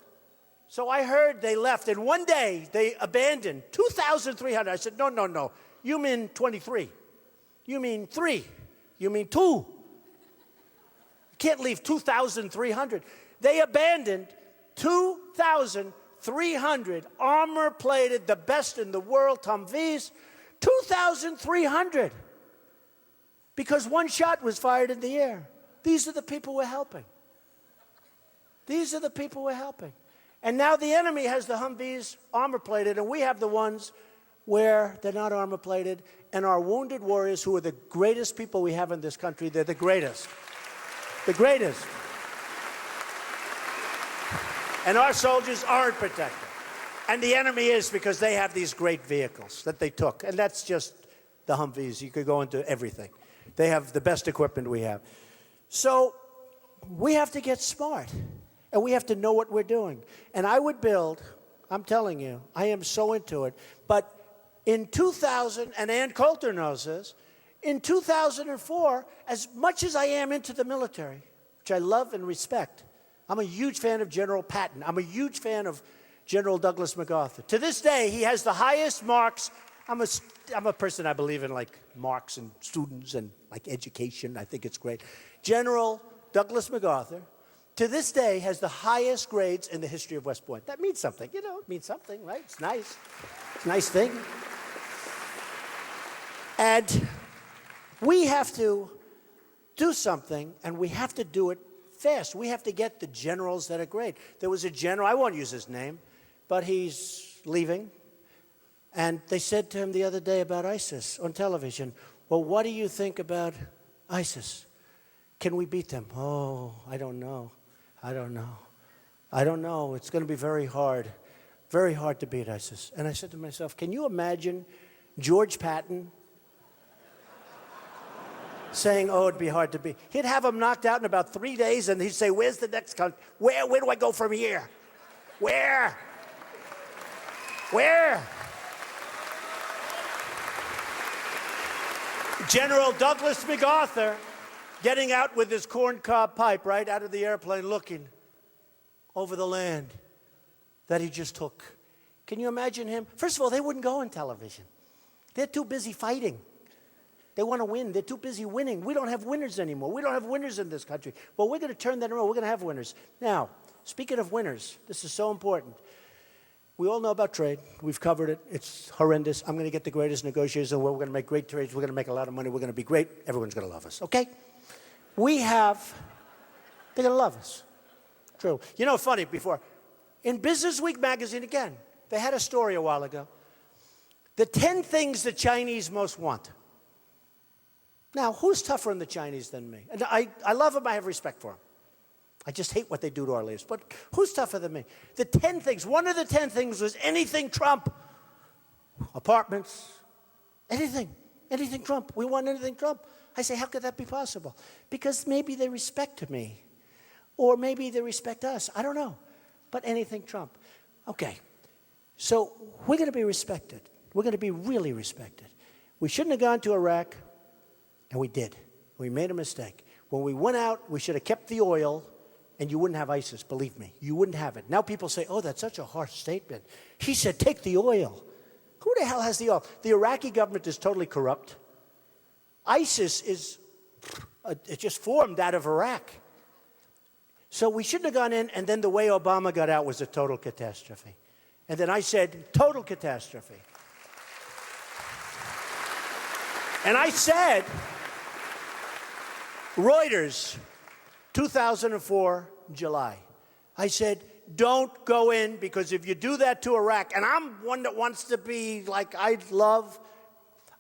So I heard they left, and one day they abandoned 2,300. I said, no. You mean 23. You mean 3. You mean 2. You can't leave 2,300. They abandoned 2,300 armor-plated, the best in the world, Humvees. 2,300. Because one shot was fired in the air. These are the people we're helping. These are the people we're helping. And now the enemy has the Humvees armor-plated, and we have the ones where they're not armor-plated. And our wounded warriors, who are the greatest people we have in this country, they're the greatest. The greatest. And our soldiers aren't protected. And the enemy is, because they have these great vehicles that they took. And that's just the Humvees. You could go into everything. They have the best equipment we have. So we have to get smart. And we have to know what we're doing. And I would build, I'm telling you, I am so into it. But in 2000, and Ann Coulter knows this, in 2004, as much as I am into the military, which I love and respect, I'm a huge fan of General Patton. I'm a huge fan of General Douglas MacArthur. To this day, he has the highest marks. I'm a person, I believe in like marks and students and like education. I think it's great. General Douglas MacArthur, to this day, has the highest grades in the history of West Point. That means something. You know, it means something, right? It's nice. It's a nice thing. And we have to do something, and we have to do it fast. We have to get the generals that are great. There was a general, I won't use his name, but he's leaving. And they said to him the other day about ISIS on television, well, what do you think about ISIS? Can we beat them? Oh, I don't know. I don't know. It's going to be very hard to beat ISIS. And I said to myself, can you imagine George Patton saying, oh, it'd be hard to beat? He'd have them knocked out in about 3 days, and he'd say, where's the next country? Where do I go from here? Where? General Douglas MacArthur getting out with his corncob pipe right out of the airplane, looking over the land that he just took. Can you imagine him? First of all, they wouldn't go on television. They're too busy fighting. They want to win. They're too busy winning. We don't have winners anymore. We don't have winners in this country. Well, we're going to turn that around. We're going to have winners. Now, speaking of winners, this is so important. We all know about trade. We've covered it. It's horrendous. I'm going to get the greatest negotiators in the world. We're going to make great trades. We're going to make a lot of money. We're going to be great. Everyone's going to love us, okay? They're going to love us. True. You know, funny, before, in Business Week magazine, again, they had a story a while ago. The 10 things the Chinese most want. Now, who's tougher on the Chinese than me? And I love them. I have respect for them. I just hate what they do to our leaders. But who's tougher than me? The 10 things, one of the 10 things was anything Trump. Apartments, anything Trump. We want anything Trump. I say, how could that be possible? Because maybe they respect me. Or maybe they respect us. I don't know. But anything Trump. Okay. So we're going to be respected. We're going to be really respected. We shouldn't have gone to Iraq, and we did. We made a mistake. When we went out, we should have kept the oil, and you wouldn't have ISIS, believe me. You wouldn't have it. Now people say, oh, that's such a harsh statement. He said, take the oil. Who the hell has the oil? The Iraqi government is totally corrupt. ISIS is it just formed out of Iraq. So we shouldn't have gone in, and then the way Obama got out was a total catastrophe. And then I said, total catastrophe. And I said, Reuters, 2004, July. I said, don't go in, because if you do that to Iraq, and I'm one that wants to be like, I love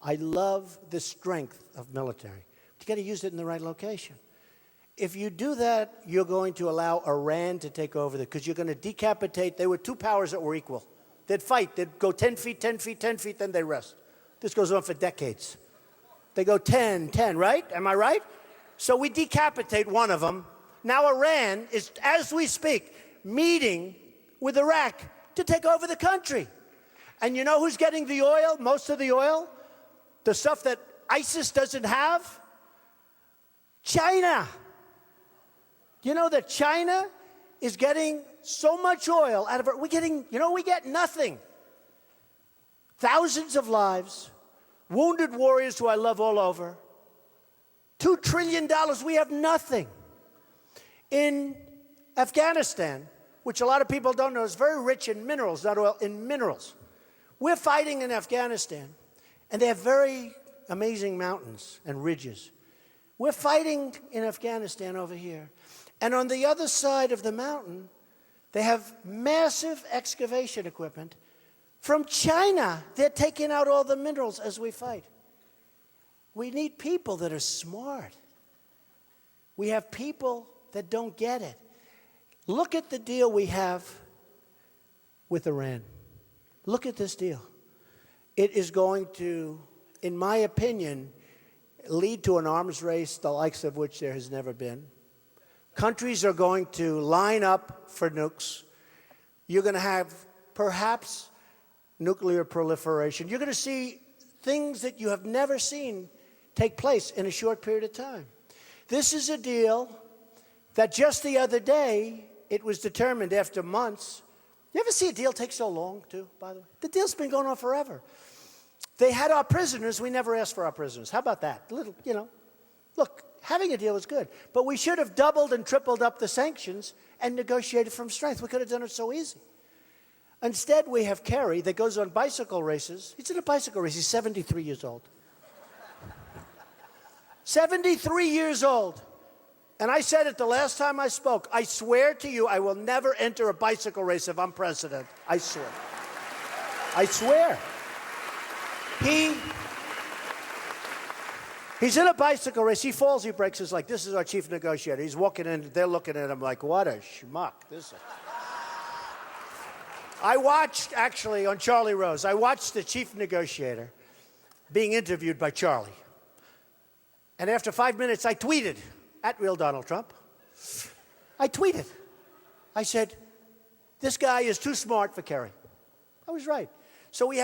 the strength of military. But you got to use it in the right location. If you do that, you're going to allow Iran to take over, because you're going to decapitate. They were two powers that were equal. They'd fight. They'd go 10 feet, 10 feet, 10 feet, then they rest. This goes on for decades. They go 10, 10, right? Am I right? So we decapitate one of them. Now Iran is, as we speak, meeting with Iraq to take over the country. And you know who's getting the oil, most of the oil? The stuff that ISIS doesn't have? China. You know that China is getting so much oil out of it. We get nothing. Thousands of lives, wounded warriors who I love all over. $2 trillion, we have nothing. In Afghanistan, which a lot of people don't know, is very rich in minerals, not oil, in minerals. We're fighting in Afghanistan, and they have very amazing mountains and ridges. We're fighting in Afghanistan over here. And on the other side of the mountain, They have massive excavation equipment. From China, they're taking out all the minerals as we fight. We need people that are smart. We have people that don't get it. Look at the deal we have with Iran. Look at this deal. It is going to, in my opinion, lead to an arms race, the likes of which there has never been. Countries are going to line up for nukes. You're going to have perhaps nuclear proliferation. You're going to see things that you have never seen take place in a short period of time. This is a deal that just the other day, it was determined after months. You ever see a deal take so long, too, by the way? The deal's been going on forever. They had our prisoners. We never asked for our prisoners. How about that? Look, having a deal is good. But we should have doubled and tripled up the sanctions and negotiated from strength. We could have done it so easy. Instead, we have Kerry that goes on bicycle races. He's in a bicycle race. He's 73 years old. 73 years old. And I said it the last time I spoke. I swear to you, I will never enter a bicycle race if I'm president. I swear. I swear. He's in a bicycle race. He falls, he breaks his leg. This is our chief negotiator. He's walking in. They're looking at him like, what a schmuck. I watched, actually, on Charlie Rose, I watched the chief negotiator being interviewed by Charlie. And after 5 minutes, I tweeted, @Real Donald Trump. I tweeted. I said, this guy is too smart for Kerry. I was right. So we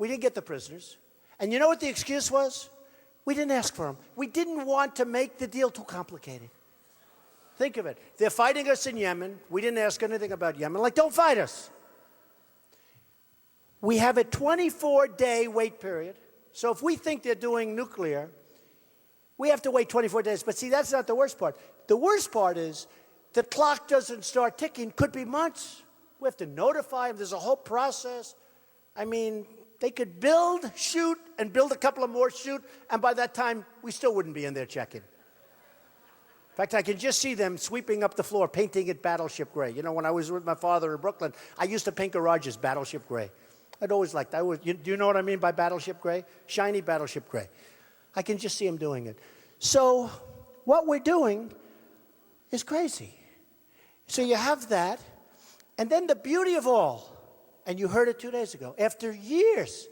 didn't get the prisoners. And you know what the excuse was? We didn't ask for them. We didn't want to make the deal too complicated. Think of it. They're fighting us in Yemen. We didn't ask anything about Yemen. Like, don't fight us. We have a 24-day wait period. So if we think they're doing nuclear, we have to wait 24 days. But see, that's not the worst part. The worst part is the clock doesn't start ticking. Could be months. We have to notify them. There's a whole process. I mean, they could build, shoot, and build a couple of more, shoot, and by that time, we still wouldn't be in there checking. In fact, I can just see them sweeping up the floor, painting it battleship gray. You know, when I was with my father in Brooklyn, I used to paint garages battleship gray. I'd always liked that. Do you know what I mean by battleship gray? Shiny battleship gray. I can just see them doing it. So what we're doing is crazy. So you have that. And then the beauty of all, and you heard it 2 days ago, after years,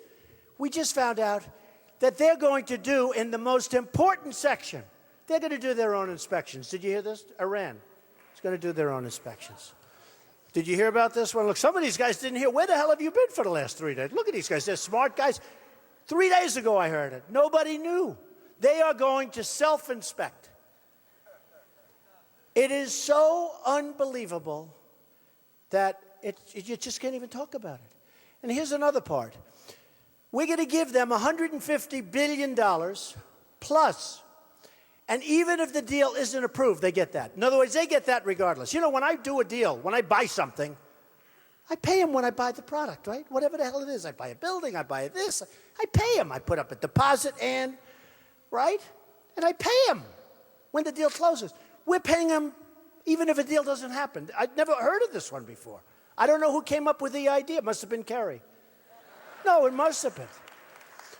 we just found out that they're going to do in the most important section, they're going to do their own inspections. Did you hear this? Iran is going to do their own inspections. Did you hear about this one? Look, some of these guys didn't hear. Where the hell have you been for the last 3 days? Look at these guys. They're smart guys. 3 days ago I heard it. Nobody knew. They are going to self-inspect. It is so unbelievable that you just can't even talk about it. And here's another part. We're going to give them $150 billion plus. And even if the deal isn't approved, they get that. In other words, they get that regardless. You know, when I do a deal, when I buy something, I pay them when I buy the product, right? Whatever the hell it is. I buy a building, I buy this. I pay them. I put up a deposit and, right? And I pay them when the deal closes. We're paying them even if a deal doesn't happen. I'd never heard of this one before. I don't know who came up with the idea. It must have been Kerry. No, it must have been.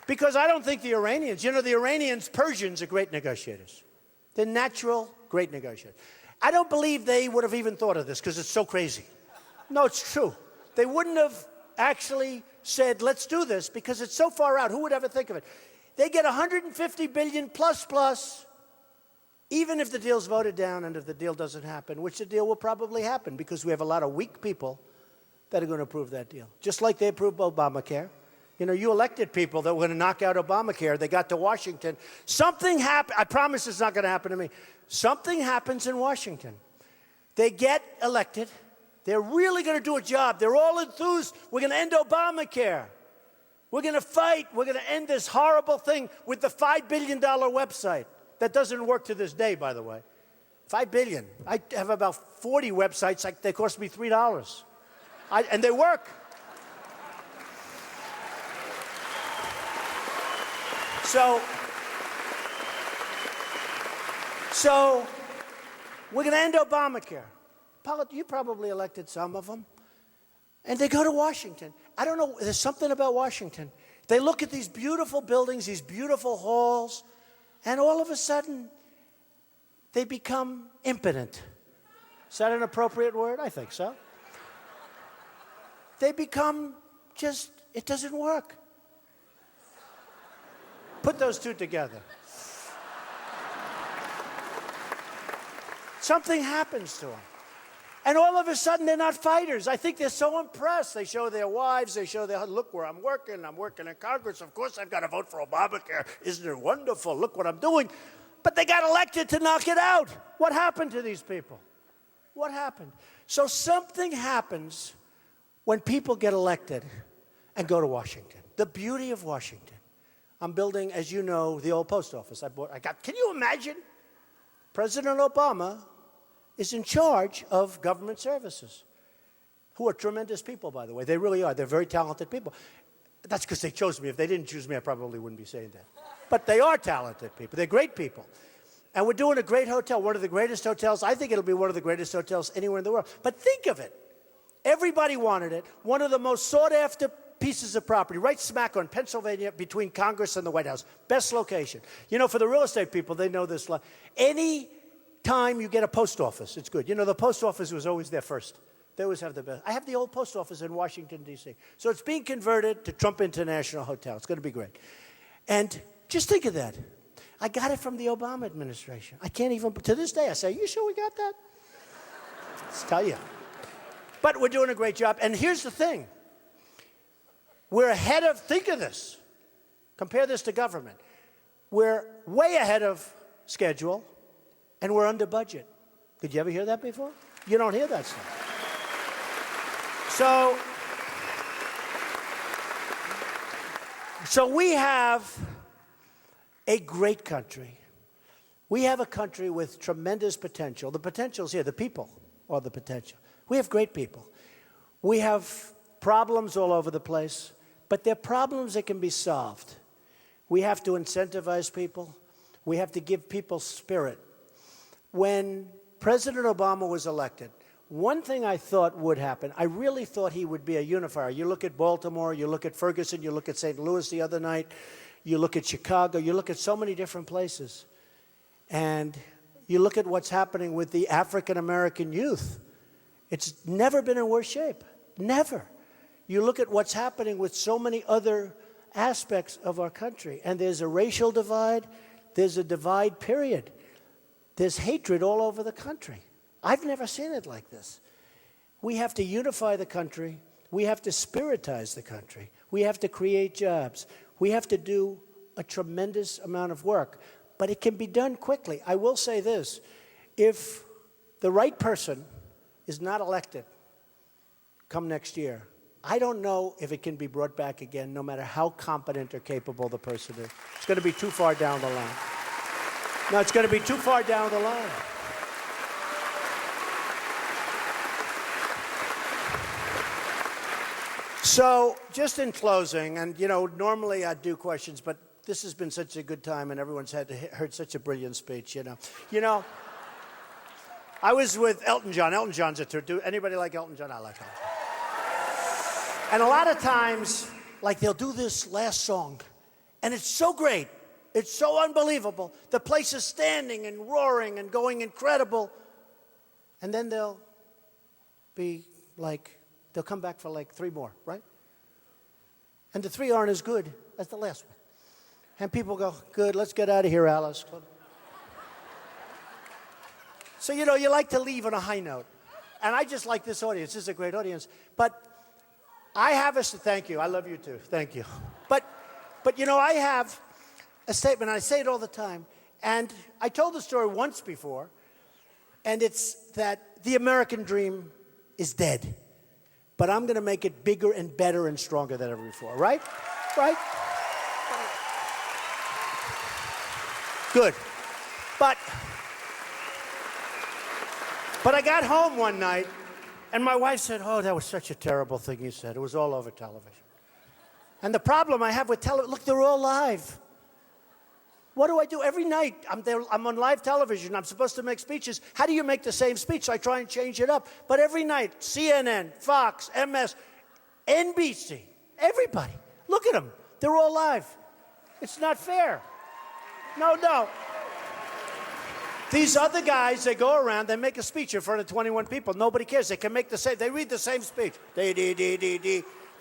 Because I don't think the Iranians, you know, the Iranians, Persians are great negotiators. They're natural, great negotiators. I don't believe they would have even thought of this because it's so crazy. No, it's true. They wouldn't have actually said, let's do this because it's so far out. Who would ever think of it? They get $150 billion plus, even if the deal's voted down and if the deal doesn't happen, which the deal will probably happen because we have a lot of weak people that are going to approve that deal. Just like they approved Obamacare. You know, you elected people that were going to knock out Obamacare. They got to Washington. Something happened. I promise it's not going to happen to me. Something happens in Washington. They get elected. They're really going to do a job. They're all enthused. We're going to end Obamacare. We're going to fight. We're going to end this horrible thing with the $5 billion website. That doesn't work to this day, by the way. $5 billion. I have about 40 websites. They cost me $3. And they work. So we're going to end Obamacare. You probably elected some of them. And they go to Washington. I don't know, there's something about Washington. They look at these beautiful buildings, these beautiful halls, and all of a sudden, they become impotent. Is that an appropriate word? I think so. They become just, it doesn't work. Put those two together. Something happens to them. And all of a sudden, they're not fighters. I think they're so impressed. They show their wives. They show their, look where I'm working in Congress. Of course, I've got to vote for Obamacare. Isn't it wonderful? Look what I'm doing. But they got elected to knock it out. What happened to these people? What happened? So something happens when people get elected and go to Washington. The beauty of Washington. I'm building, as you know, the old post office. Can you imagine? President Obama is in charge of government services, who are tremendous people, by the way. They really are. They're very talented people. That's because they chose me. If they didn't choose me, I probably wouldn't be saying that. But they are talented people. They're great people. And we're doing a great hotel, one of the greatest hotels. I think it'll be one of the greatest hotels anywhere in the world. But think of it. Everybody wanted it. One of the most sought-after pieces of property, right smack on Pennsylvania, between Congress and the White House. Best location. You know, for the real estate people, they know this. Any time you get a post office, it's good. You know, the post office was always there first. They always have the best. I have the old post office in Washington, D.C. So it's being converted to Trump International Hotel. It's going to be great. And just think of that. I got it from the Obama administration. I can't even, to this day, I say, you sure we got that? Let's tell you. But we're doing a great job. And here's the thing. We're ahead of, think of this. Compare this to government. We're way ahead of schedule, and we're under budget. Did you ever hear that before? You don't hear that stuff. So we have a great country. We have a country with tremendous potential. The potential's here. The people are the potential. We have great people. We have problems all over the place, but they're problems that can be solved. We have to incentivize people. We have to give people spirit. When President Obama was elected, one thing I thought would happen, I really thought he would be a unifier. You look at Baltimore, you look at Ferguson, you look at St. Louis the other night, you look at Chicago, you look at so many different places. And you look at what's happening with the African-American youth. It's never been in worse shape. Never. You look at what's happening with so many other aspects of our country. And there's a racial divide. There's a divide, period. There's hatred all over the country. I've never seen it like this. We have to unify the country. We have to spiritize the country. We have to create jobs. We have to do a tremendous amount of work. But it can be done quickly. I will say this. If the right person is not elected come next year, I don't know if it can be brought back again, no matter how competent or capable the person is. It's going to be too far down the line. No, it's going to be too far down the line. So, just in closing, and you know, normally I do questions, but this has been such a good time, and everyone's heard such a brilliant speech. You know, I was with Elton John. Elton John's a tour. Do anybody like Elton John? I like Elton John. And a lot of times, like they'll do this last song, and it's so great, it's so unbelievable. The place is standing and roaring and going incredible, and then they'll be like. They'll come back for like 3 more, right? And the 3 aren't as good as the last one. And people go, good, let's get out of here, Alice. So, you know, you like to leave on a high note. And I just like this audience. This is a great audience. But I have thank you. I love you too. Thank you. But you know, I have a statement. I say it all the time. And I told the story once before. And it's that the American dream is dead. But I'm going to make it bigger and better and stronger than ever before, right? Right? Good. But I got home one night, and my wife said, oh, that was such a terrible thing you said. It was all over television. And the problem I have with television, look, they're all live. What do I do? Every night I'm there, I'm on live television. I'm supposed to make speeches. How do you make the same speech? So I try and change it up. But every night, CNN, Fox, MS, NBC, everybody. Look at them. They're all live. It's not fair. No. These other guys, they go around, they make a speech in front of 21 people. Nobody cares. They can make the same, they read the same speech. They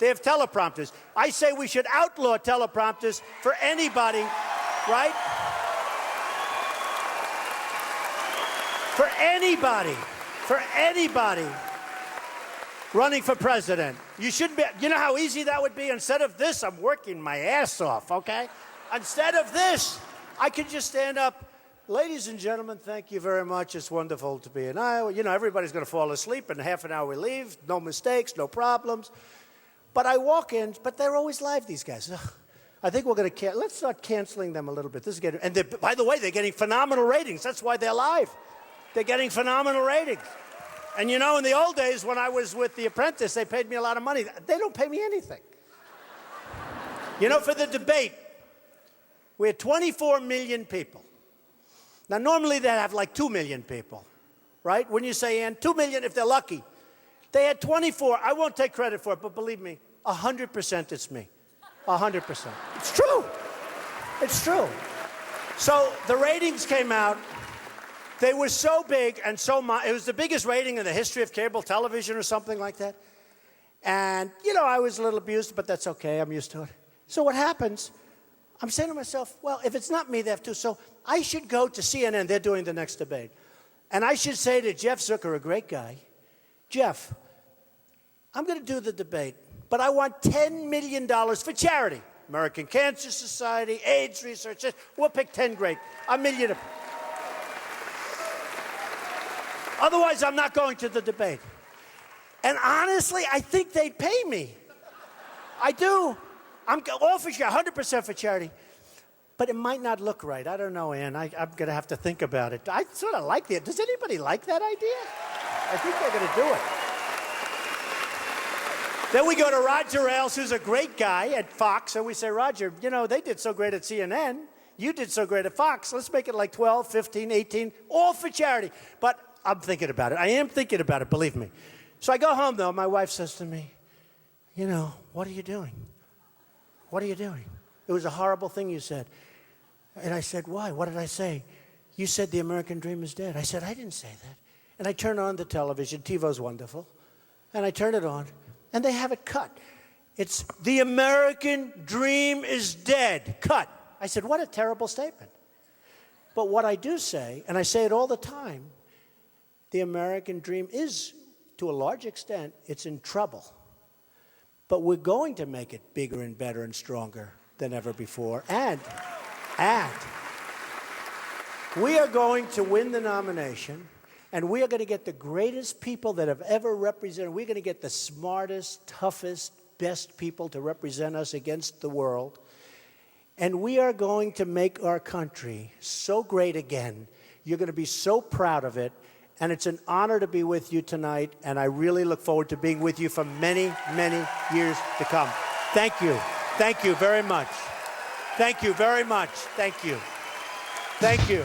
have teleprompters. I say we should outlaw teleprompters for anybody, right? For anybody running for president. You shouldn't be, you know how easy that would be? Instead of this, I'm working my ass off, okay? Instead of this, I could just stand up. Ladies and gentlemen, thank you very much. It's wonderful to be in Iowa. You know, everybody's going to fall asleep. In half an hour we leave. No mistakes, no problems. But I walk in, but they're always live, these guys. I think we're going to let's start canceling them a little bit. This is getting, and by the way, they're getting phenomenal ratings. That's why they're live. They're getting phenomenal ratings. And you know, in the old days when I was with The Apprentice, they paid me a lot of money. They don't pay me anything. You know, for the debate, we had 24 million people. Now, normally they have like 2 million people, right? When you say, and 2 million if they're lucky. They had 24. I won't take credit for it, but believe me, 100% it's me. 100%. It's true. It's true. So the ratings came out. They were so big and so much. It was the biggest rating in the history of cable television or something like that. And, you know, I was a little abused, but that's okay. I'm used to it. So what happens, I'm saying to myself, well, if it's not me, they have to. So I should go to CNN. They're doing the next debate. And I should say to Jeff Zucker, a great guy, Jeff, I'm going to do the debate, but I want $10 million for charity. American Cancer Society, AIDS research. We'll pick 10 great. $1 million. Otherwise, I'm not going to the debate. And honestly, I think they'd pay me. I do. I'm all for 100% for charity. But it might not look right. I don't know, Ann. I'm going to have to think about it. I sort of like that. Does anybody like that idea? I think they're going to do it. Then we go to Roger Ailes, who's a great guy at Fox, and we say, Roger, you know, they did so great at CNN. You did so great at Fox. Let's make it like 12, 15, 18, all for charity. But I'm thinking about it. I am thinking about it, believe me. So I go home, though. My wife says to me, you know, what are you doing? What are you doing? It was a horrible thing you said. And I said, why? What did I say? You said the American dream is dead. I said, I didn't say that. And I turn on the television. TiVo's wonderful. And I turn it on, and they have it cut. It's the American dream is dead. Cut. I said, what a terrible statement. But what I do say, and I say it all the time, the American dream is, to a large extent, it's in trouble. But we're going to make it bigger and better and stronger than ever before. And we are going to win the nomination, and we are going to get the greatest people that have ever represented. We're going to get the smartest, toughest, best people to represent us against the world. And we are going to make our country so great again. You're going to be so proud of it. And it's an honor to be with you tonight, and I really look forward to being with you for many, many years to come. Thank you. Thank you very much. Thank you very much. Thank you. Thank you.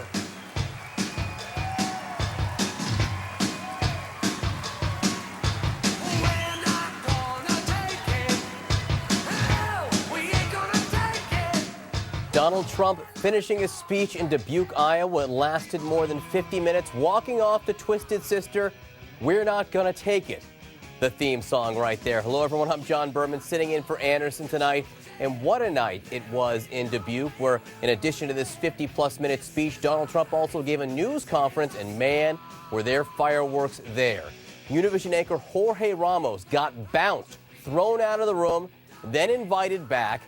Donald Trump finishing his speech in Dubuque, Iowa. It lasted more than 50 minutes, walking off to Twisted Sister, We're Not Gonna Take It. The theme song right there. Hello, everyone. I'm John Berman, sitting in for Anderson tonight. And what a night it was in Dubuque, where in addition to this 50-plus minute speech, Donald Trump also gave a news conference, and man, were there fireworks there. Univision anchor Jorge Ramos got bounced, thrown out of the room, then invited back.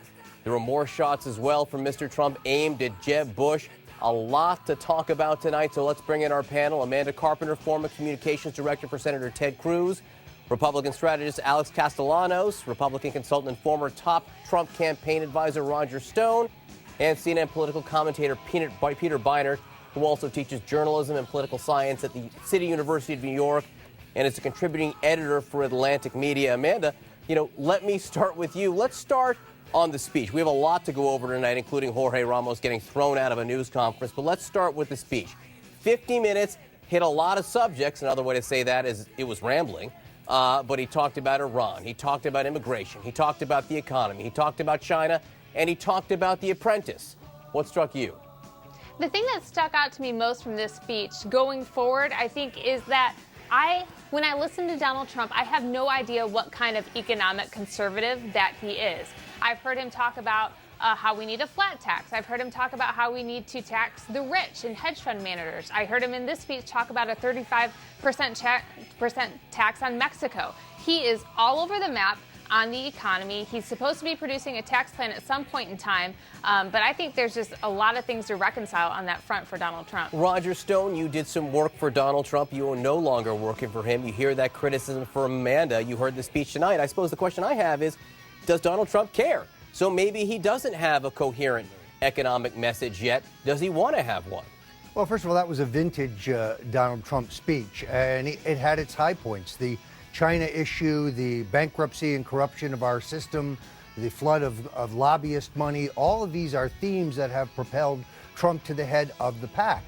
There were more shots as well from Mr. Trump aimed at Jeb Bush. A lot to talk about tonight, so let's bring in our panel. Amanda Carpenter, former communications director for Senator Ted Cruz. Republican strategist Alex Castellanos. Republican consultant and former top Trump campaign advisor Roger Stone. And CNN political commentator Peter Beinart, who also teaches journalism and political science at the City University of New York and is a contributing editor for Atlantic Media. Amanda, you know, let me start with you. Let's start on the speech. We have a lot to go over tonight, including Jorge Ramos getting thrown out of a news conference. But let's start with the speech. 50 minutes, hit a lot of subjects. Another way to say that is it was rambling. But he talked about Iran. He talked about immigration. He talked about the economy. He talked about China. And he talked about The Apprentice. What struck you? The thing that stuck out to me most from this speech going forward, I think, is that when I listen to Donald Trump, I have no idea what kind of economic conservative that he is. I've heard him talk about how we need a flat tax. I've heard him talk about how we need to tax the rich and hedge fund managers. I heard him in this speech talk about a 35% tax on Mexico. He is all over the map on the economy. He's supposed to be producing a tax plan at some point in time, but I think there's just a lot of things to reconcile on that front for Donald Trump. Roger Stone, you did some work for Donald Trump. You are no longer working for him. You hear that criticism from Amanda. You heard the speech tonight. I suppose the question I have is, does Donald Trump care? So maybe he doesn't have a coherent economic message yet. Does he want to have one? Well, first of all, that was a vintage Donald Trump speech, and it had its high points. The China issue, the bankruptcy and corruption of our system, the flood of lobbyist money, all of these are themes that have propelled Trump to the head of the pack.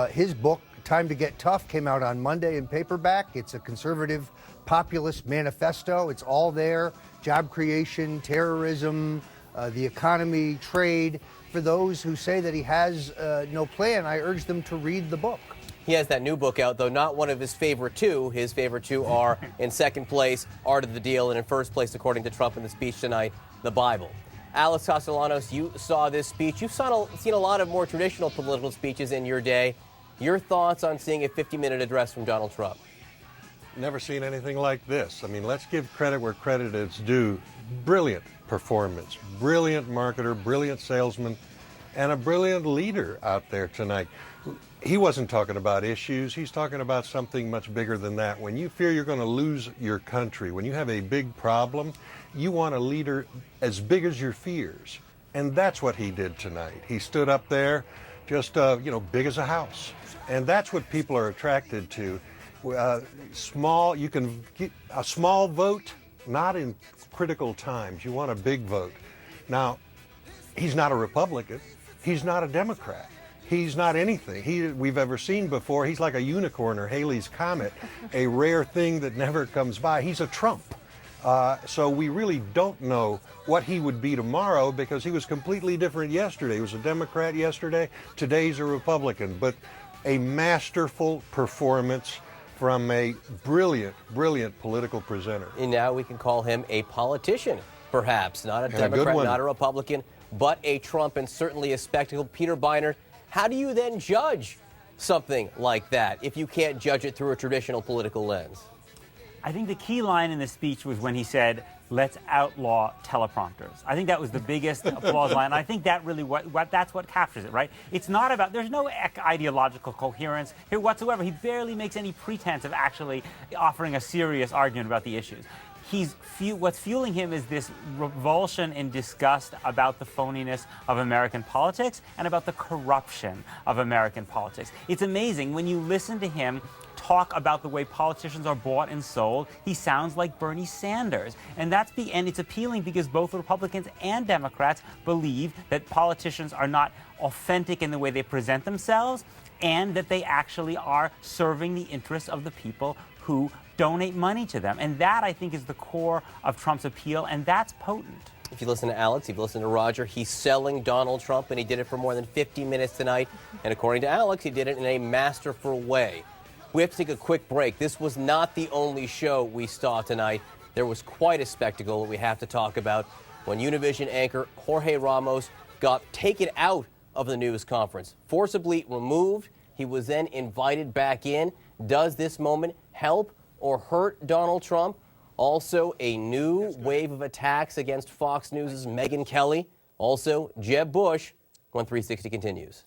His book, Time to Get Tough, came out on Monday in paperback. It's a conservative populist manifesto. It's all there. Job creation, terrorism, the economy, trade. For those who say that he has no plan, I urge them to read the book. He has that new book out, though not one of his favorite two. His favorite two are, in second place, Art of the Deal, and in first place, according to Trump in the speech tonight, the Bible. Alex Castellanos, you saw this speech. You've seen a lot of more traditional political speeches in your day. Your thoughts on seeing a 50-minute address from Donald Trump? Never seen anything like this. I mean, let's give credit where credit is due. Brilliant performance, brilliant marketer, brilliant salesman, and a brilliant leader out there tonight. He wasn't talking about issues. He's talking about something much bigger than that. When you fear you're going to lose your country, when you have a big problem, you want a leader as big as your fears. And that's what he did tonight. He stood up there just, big as a house. And that's what people are attracted to. You can get a small vote, not in critical times. You want a big vote. Now, he's not a Republican. He's not a Democrat. He's not anything we've ever seen before. He's like a unicorn or Halley's Comet, a rare thing that never comes by. He's a Trump. So we really don't know what he would be tomorrow because he was completely different yesterday. He was a Democrat yesterday. Today's a Republican. But a masterful performance from a brilliant, brilliant political presenter. And now we can call him a politician, perhaps. Not a Democrat, not a Republican, but a Trump, and certainly a spectacle. Peter Beinart, how do you then judge something like that if you can't judge it through a traditional political lens? I think the key line in the speech was when he said, let's outlaw teleprompters. I think that was the biggest applause line. I think that really that's what captures it, right? It's not about, there's no ideological coherence here whatsoever. He barely makes any pretense of actually offering a serious argument about the issues. What's fueling him is this revulsion and disgust about the phoniness of American politics and about the corruption of American politics. It's amazing when you listen to him talk about the way politicians are bought and sold. He sounds like Bernie Sanders. And it's appealing because both Republicans and Democrats believe that politicians are not authentic in the way they present themselves and that they actually are serving the interests of the people who donate money to them. And that, I think, is the core of Trump's appeal, and that's potent. If you listen to Alex, if you listen to Roger, he's selling Donald Trump, and he did it for more than 50 minutes tonight. And according to Alex, he did it in a masterful way. We have to take a quick break. This was not the only show we saw tonight. There was quite a spectacle that we have to talk about when Univision anchor Jorge Ramos got taken out of the news conference, forcibly removed. He was then invited back in. Does this moment help or hurt Donald Trump? Also, a new wave of attacks against Fox News' Megyn Kelly. Also, Jeb Bush. 1360 continues.